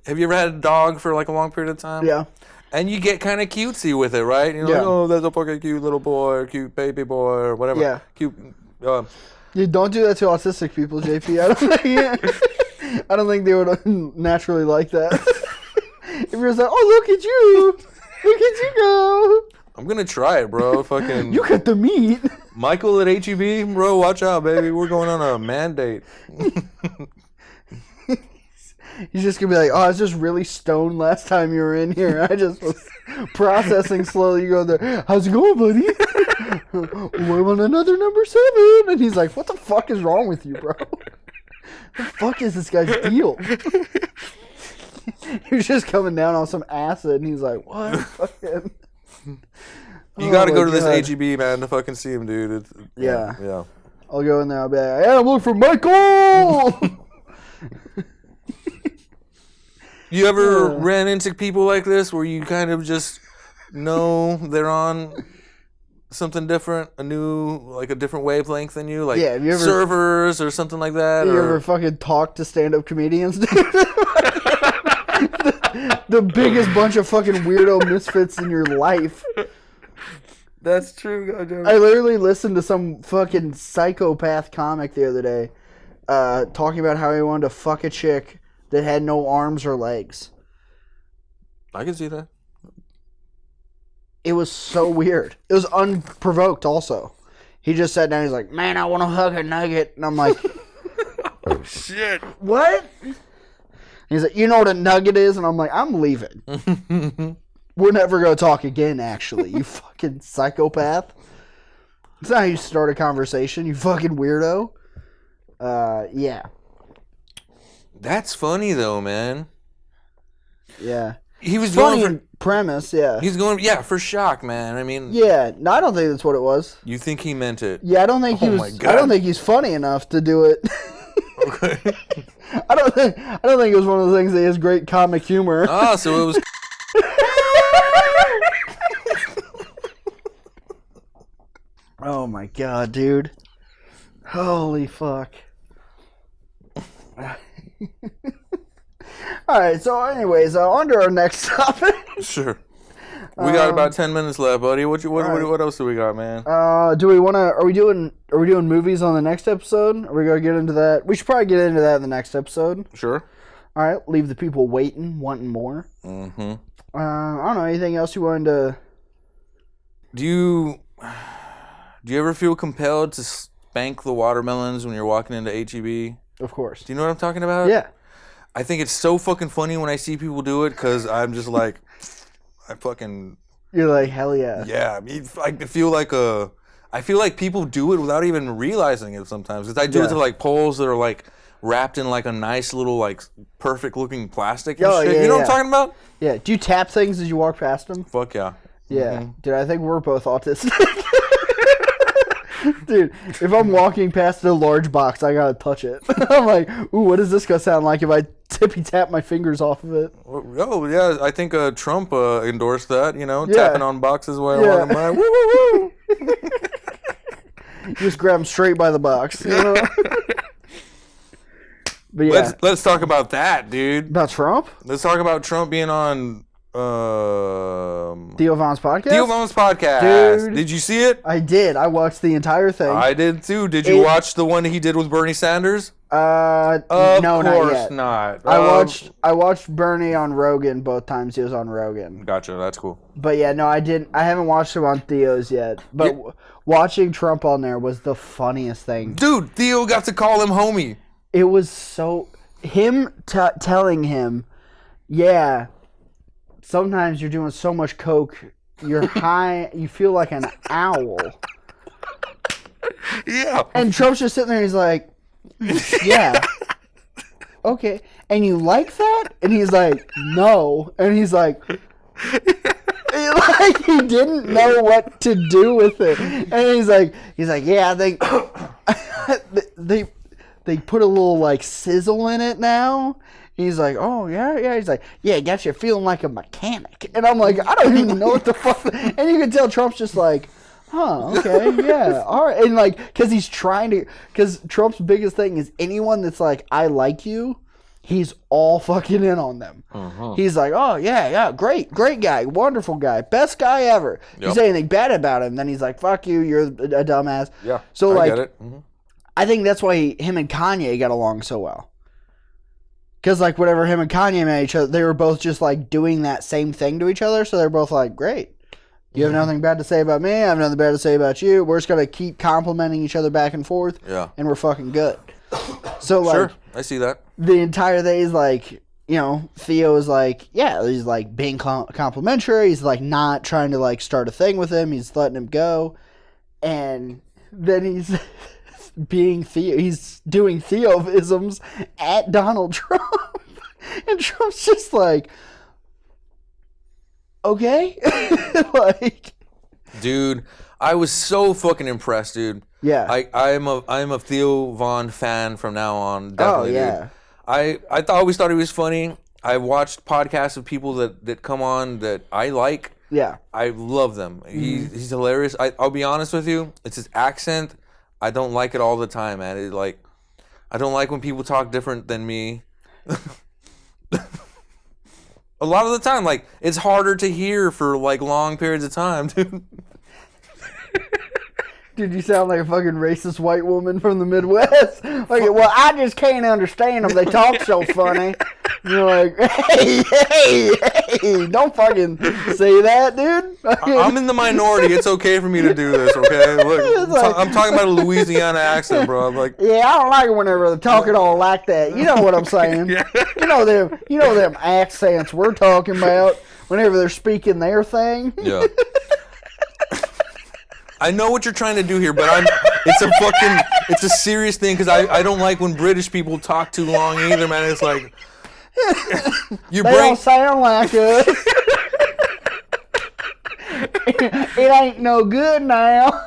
Speaker 2: have you ever had a dog for like a long period of time?
Speaker 1: Yeah.
Speaker 2: And you get kind of cutesy with it, right? You know, like, oh, that's a fucking cute little boy, or cute baby boy, or whatever.
Speaker 1: Yeah.
Speaker 2: Cute.
Speaker 1: You don't do that to autistic people, JP. I don't think they would naturally like that. If you're just like, oh, look at you go.
Speaker 2: I'm gonna try it, bro. Fucking.
Speaker 1: You got the meat.
Speaker 2: Michael at HEB, bro. Watch out, baby. We're going on a mandate.
Speaker 1: He's just gonna be like, oh, I was just really stoned last time you were in here. I just was processing slowly. You go there, how's it going, buddy? We're on another number 7. And he's like, what the fuck is wrong with you, bro? What the fuck is this guy's deal? He was just coming down on some acid, and he's like, what? Fucking.
Speaker 2: You gotta go to this HEB, man, to fucking see him, dude. Yeah.
Speaker 1: I'll go in there. I'll be like, hey, I'm looking for Michael.
Speaker 2: You ever ran into people like this where you kind of just know they're on something different, a different wavelength than you? Like, have you ever, servers or something like that?
Speaker 1: You ever fucking talk to stand-up comedians, dude? the biggest bunch of fucking weirdo misfits in your life.
Speaker 2: That's true. Goddamn.
Speaker 1: I literally listened to some fucking psychopath comic the other day talking about how he wanted to fuck a chick that had no arms or legs.
Speaker 2: I can see that.
Speaker 1: It was so weird. It was unprovoked also. He just sat down, he's like, man, I want to hug a nugget. And I'm like,
Speaker 2: oh, shit.
Speaker 1: What? He's like, you know what a nugget is? And I'm like, I'm leaving. We're never going to talk again, actually. You fucking psychopath. That's not how you start a conversation, you fucking weirdo. Yeah.
Speaker 2: That's funny, though, man.
Speaker 1: Yeah.
Speaker 2: He was
Speaker 1: funny
Speaker 2: going for
Speaker 1: premise, yeah.
Speaker 2: He's going, for shock, man. I mean,
Speaker 1: yeah. No, I don't think that's what it was.
Speaker 2: You think he meant it?
Speaker 1: Yeah, I don't think he was. I don't think he's funny enough to do it.
Speaker 2: Okay.
Speaker 1: I don't think it was one of the things that has great comic humor.
Speaker 2: Ah, so it was.
Speaker 1: Oh my god, dude! Holy fuck! All right. So, anyways, on to our next topic.
Speaker 2: Sure. We got about 10 minutes left, buddy. What else do we got, man?
Speaker 1: Do we want to? Are we doing movies on the next episode? Are we gonna get into that? We should probably get into that in the next episode.
Speaker 2: Sure.
Speaker 1: All right. Leave the people waiting, wanting more.
Speaker 2: Mm-hmm.
Speaker 1: I don't know. Anything else you wanted to?
Speaker 2: Do you ever feel compelled to spank the watermelons when you're walking into HEB?
Speaker 1: Of course.
Speaker 2: Do you know what I'm talking about?
Speaker 1: Yeah.
Speaker 2: I think it's so fucking funny when I see people do it because I'm just like,
Speaker 1: You're like, hell yeah.
Speaker 2: Yeah, I mean, I feel like people do it without even realizing it sometimes. Because I do it to like poles that are like wrapped in like a nice little like perfect looking plastic and shit.
Speaker 1: Yeah,
Speaker 2: you know what I'm talking about?
Speaker 1: Yeah. Do you tap things as you walk past them?
Speaker 2: Fuck yeah.
Speaker 1: Yeah. Mm-hmm. Dude, I think we're both autistic. Dude, if I'm walking past a large box, I gotta touch it. I'm like, ooh, what is this gonna sound like if I tippy tap my fingers off of it?
Speaker 2: Oh, yeah, I think Trump endorsed that, tapping on boxes while walking by. Woo, woo, woo.
Speaker 1: You just grab them straight by the box, you know? But yeah.
Speaker 2: Let's talk about that, dude.
Speaker 1: About Trump?
Speaker 2: Let's talk about Trump being on
Speaker 1: Theo Von's Podcast?
Speaker 2: Theo Von's Podcast.
Speaker 1: Dude,
Speaker 2: did you see it?
Speaker 1: I did. I watched the entire thing.
Speaker 2: I did too. Did you watch the one he did with Bernie Sanders?
Speaker 1: No,
Speaker 2: not
Speaker 1: yet.
Speaker 2: Not.
Speaker 1: I watched Bernie on Rogan both times he was on Rogan.
Speaker 2: Gotcha. That's cool.
Speaker 1: But yeah, no, I didn't. I haven't watched him on Theo's yet. But watching Trump on there was the funniest thing.
Speaker 2: Dude, Theo got to call him homie.
Speaker 1: It was so him telling him, yeah. Sometimes you're doing so much coke, you're high, you feel like an owl.
Speaker 2: Yeah.
Speaker 1: And Trump's just sitting there, he's like, yeah. Okay. And you like that? And he's like, no. And he's like he didn't know what to do with it. And he's like, yeah, they put a little like sizzle in it now. He's like, oh, yeah. He's like, yeah, it got you feeling like a mechanic. And I'm like, I don't even know what the fuck. And you can tell Trump's just like, huh, okay, yeah, all right. And like, because Trump's biggest thing is anyone that's like, I like you, he's all fucking in on them. Uh-huh. He's like, oh, yeah, great guy, wonderful guy, best guy ever. Yep. You say anything bad about him, then he's like, fuck you, you're a dumbass.
Speaker 2: Yeah,
Speaker 1: so
Speaker 2: I
Speaker 1: like,
Speaker 2: get it. Mm-hmm.
Speaker 1: I think that's why him and Kanye got along so well. Because, like, whenever him and Kanye met each other, they were both just, like, doing that same thing to each other. So they're both like, great. You have nothing bad to say about me. I have nothing bad to say about you. We're just going to keep complimenting each other back and forth. Yeah. And we're fucking good. So, like.
Speaker 2: Sure. I see that.
Speaker 1: The entire day is, like, you know, Theo is, like, yeah, he's, like, being complimentary. He's, like, not trying to, like, start a thing with him. He's letting him go. And then he's being Theo. He's doing Theo-isms at Donald Trump. And Trump's just like, okay. Like, dude,
Speaker 2: I was so fucking impressed, dude.
Speaker 1: Yeah.
Speaker 2: I'm a Theo Von fan from now on. Definitely,
Speaker 1: oh, yeah.
Speaker 2: Dude. I always thought he was funny. I watched podcasts of people that come on that I like.
Speaker 1: Yeah.
Speaker 2: I love them. Mm-hmm. He's hilarious. I'll be honest with you. It's his accent. I don't like it all the time, man. I don't like when people talk different than me. A lot of the time, like, it's harder to hear for, like, long periods of time, dude.
Speaker 1: Dude, you sound like a fucking racist white woman from the Midwest. Like, well, I just can't understand them. They talk so funny. You're like, hey, don't fucking say that, dude.
Speaker 2: I'm in the minority. It's okay for me to do this, okay? Look, I'm talking about a Louisiana accent, bro. I'm like,
Speaker 1: yeah, I don't like it whenever they're talking all like that. You know what I'm saying? Yeah. You know them accents we're talking about whenever they're speaking their thing.
Speaker 2: Yeah. I know what you're trying to do here, but it's a serious thing because I don't like when British people talk too long either, man. It's like
Speaker 1: they don't sound like us. It ain't no good now.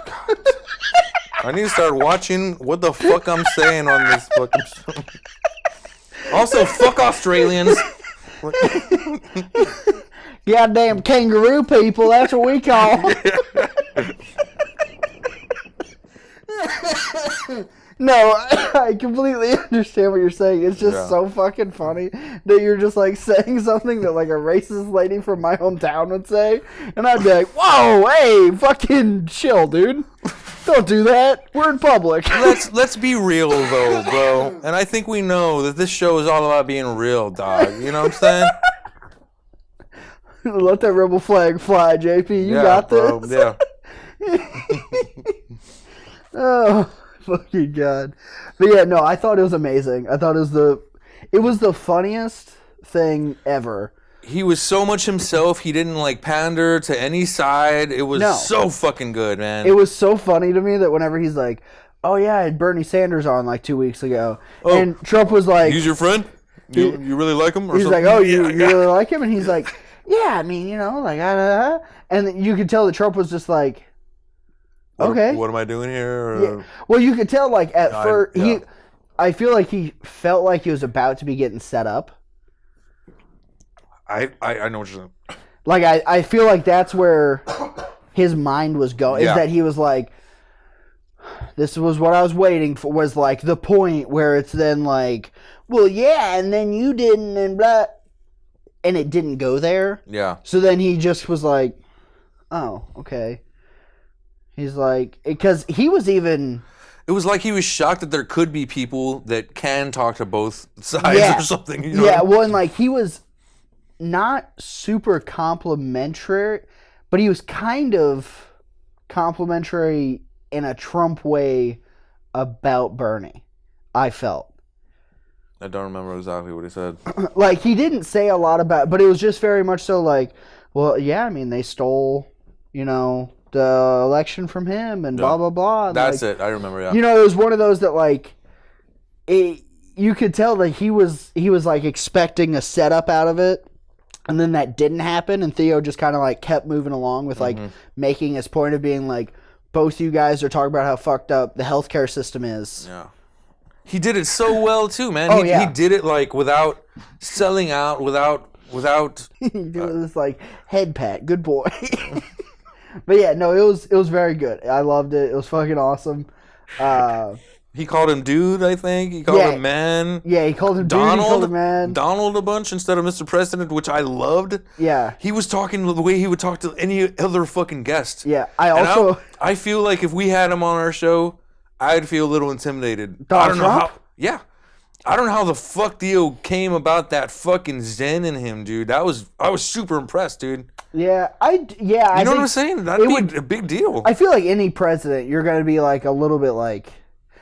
Speaker 2: I need to start watching what the fuck I'm saying on this fucking show. Also, fuck Australians.
Speaker 1: Goddamn kangaroo people, that's what we call them. No, I completely understand what you're saying. It's just so fucking funny that you're just like saying something that like a racist lady from my hometown would say, and I'd be like, "Whoa, hey, fucking chill, dude. Don't do that. We're in public."
Speaker 2: Let's be real though, bro. And I think we know that this show is all about being real, dog. You know what I'm saying?
Speaker 1: Let that rebel flag fly, JP. You got this.
Speaker 2: Bro. Yeah.
Speaker 1: Oh, fucking God. But yeah, no, I thought it was amazing. I thought it was the funniest thing ever.
Speaker 2: He was so much himself. He didn't like pander to any side. It was so fucking good, man.
Speaker 1: It was so funny to me that whenever he's like, oh yeah, I had Bernie Sanders on like 2 weeks ago. Oh, and Trump was like,
Speaker 2: he's your friend? You really like him? Or
Speaker 1: he's
Speaker 2: something?
Speaker 1: Like, oh, you really like him? And he's like, yeah, I mean, you know, like, and you could tell that Trump was just like, okay.
Speaker 2: What am I doing here? Or...
Speaker 1: Yeah. Well, you could tell, like, at first, I feel like he felt like he was about to be getting set up.
Speaker 2: I know what you're saying.
Speaker 1: Like, I feel like that's where his mind was going, is that he was like, this was what I was waiting for, was, like, the point where it's then like, well, yeah, and then you didn't, and blah. and it didn't go there.
Speaker 2: Yeah.
Speaker 1: So then he just was like, oh, okay. He's like, because he was even...
Speaker 2: It was like he was shocked that there could be people that can talk to both sides or something. You know?
Speaker 1: Yeah, well, and like he was not super complimentary, but he was kind of complimentary in a Trump way about Bernie, I felt.
Speaker 2: I don't remember exactly what he said.
Speaker 1: Like, he didn't say a lot about, but it was just very much so like, well, yeah, I mean, they stole, you know, the election from him and blah, blah, blah. And
Speaker 2: that's
Speaker 1: like,
Speaker 2: it. I remember, yeah.
Speaker 1: You know, it was one of those that, like, you could tell that he was like, expecting a setup out of it, and then that didn't happen, and Theo just kind of, like, kept moving along with, like, making his point of being, like, both you guys are talking about how fucked up the healthcare system is.
Speaker 2: Yeah. He did it so well, too, man. He did it, like, without selling out, without...
Speaker 1: He did this, like, head pat. Good boy. But yeah, no, it was very good. I loved it. It was fucking awesome.
Speaker 2: He called him dude, I think. He called him man.
Speaker 1: Yeah, he called him
Speaker 2: Donald,
Speaker 1: dude. He called him man.
Speaker 2: Donald a bunch instead of Mr. President, which I loved.
Speaker 1: Yeah.
Speaker 2: He was talking the way he would talk to any other fucking guest.
Speaker 1: Yeah,
Speaker 2: I feel like if we had him on our show, I'd feel a little intimidated.
Speaker 1: Donald Trump?
Speaker 2: I don't know how the fuck Theo came about that fucking zen in him, dude. I was super impressed, dude.
Speaker 1: Yeah,
Speaker 2: you know what I'm saying? That'd be a big deal.
Speaker 1: I feel like any president, you're going to be like a little bit like...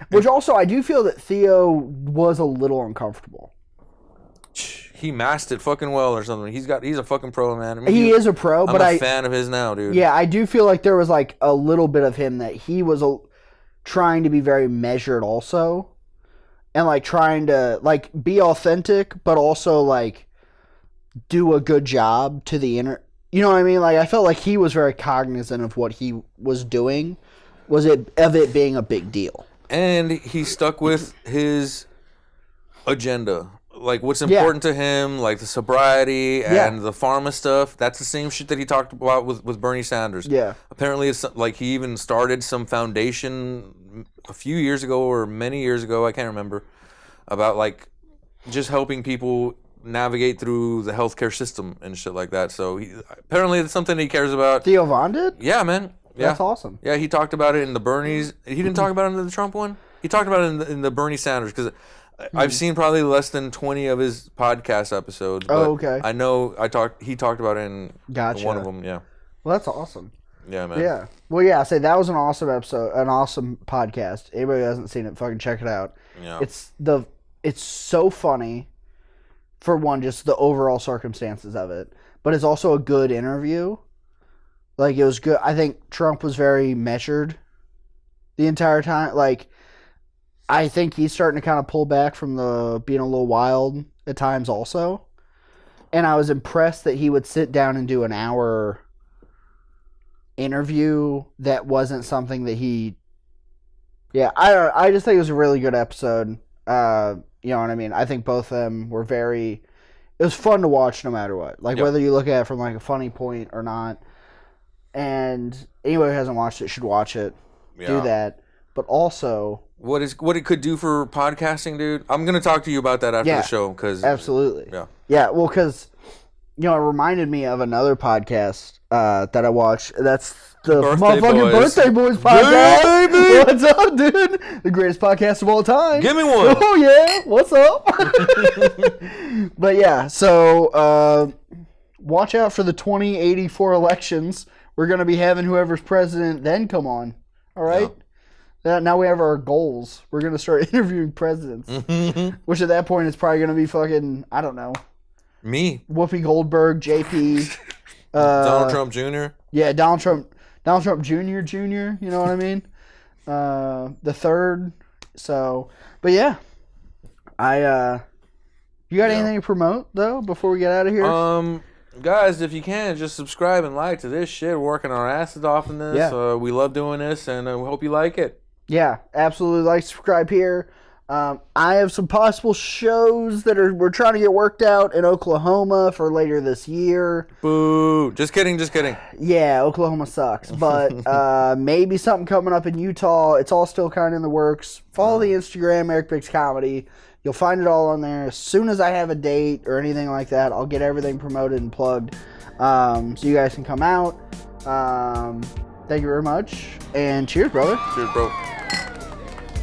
Speaker 1: Which also, I do feel that Theo was a little uncomfortable.
Speaker 2: He masked it fucking well or something. He's a fucking pro, man. I mean,
Speaker 1: he is a pro, but
Speaker 2: I'm a fan of his now, dude.
Speaker 1: Yeah, I do feel like there was like a little bit of him that he was trying to be very measured also. And like trying to like be authentic, but also like do a good job to the inner... You know what I mean? Like, I felt like he was very cognizant of what he was doing, of it being a big deal.
Speaker 2: And he stuck with his agenda. Like, what's important to him, like the sobriety and the pharma stuff. That's the same shit that he talked about with Bernie Sanders. Yeah. Apparently, it's like he even started some foundation a few years ago or many years ago, I can't remember, about like just helping people navigate through the healthcare system and shit like that. So apparently it's something he cares about.
Speaker 1: Theo Von did?
Speaker 2: Yeah, man. Yeah.
Speaker 1: That's awesome.
Speaker 2: Yeah, he talked about it in the Bernie's. He didn't talk about it in the Trump one? He talked about it in the Bernie Sanders, because I've seen probably less than 20 of his podcast episodes. But
Speaker 1: okay.
Speaker 2: I know he talked about it in one of them, yeah.
Speaker 1: Well, that's awesome.
Speaker 2: Yeah, man.
Speaker 1: Yeah. Well, yeah, I say that was an awesome episode, an awesome podcast. Anybody who hasn't seen it, fucking check it out. Yeah. It's so funny. For one, just the overall circumstances of it. But it's also a good interview. Like, it was good. I think Trump was very measured the entire time. Like, I think he's starting to kind of pull back from being a little wild at times also. And I was impressed that he would sit down and do an hour interview that wasn't something that he... Yeah, I just think it was a really good episode. You know what I mean? I think both of them were very... It was fun to watch no matter what. Like, whether you look at it from, like, a funny point or not. And anybody who hasn't watched it should watch it. Yeah. Do that. But also... What
Speaker 2: it could do for podcasting, dude? I'm going to talk to you about that after the show.
Speaker 1: Absolutely. Yeah. Yeah, well, because, you know, it reminded me of another podcast that I watched. That's... The motherfucking Birthday Boys podcast. Yeah, what's up, dude? The greatest podcast of all time.
Speaker 2: Give me one.
Speaker 1: Oh, yeah. What's up? But, yeah. So, watch out for the 2084 elections. We're going to be having whoever's president then come on. All right? Yeah. Now we have our goals. We're going to start interviewing presidents. Which at that point is probably going to be fucking, I don't know.
Speaker 2: Me.
Speaker 1: Whoopi Goldberg, JP.
Speaker 2: Donald Trump Jr.
Speaker 1: Yeah, Donald Trump Jr., you know what I mean? The third. So, but yeah. You got anything to promote, though, before we get out of here?
Speaker 2: Guys, if you can, just subscribe and like to this shit. We're working our asses off in this. Yeah. We love doing this, and we hope you like it.
Speaker 1: Yeah, absolutely. Like, subscribe here. I have some possible shows that we're trying to get worked out in Oklahoma for later this year.
Speaker 2: Boo! Just kidding.
Speaker 1: Yeah, Oklahoma sucks, but maybe something coming up in Utah. It's all still kind of in the works. Follow the Instagram, Eric Biggs Comedy. You'll find it all on there. As soon as I have a date or anything like that, I'll get everything promoted and plugged, so you guys can come out. Thank you very much, and cheers, brother.
Speaker 2: Cheers, bro.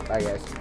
Speaker 1: Bye, guys.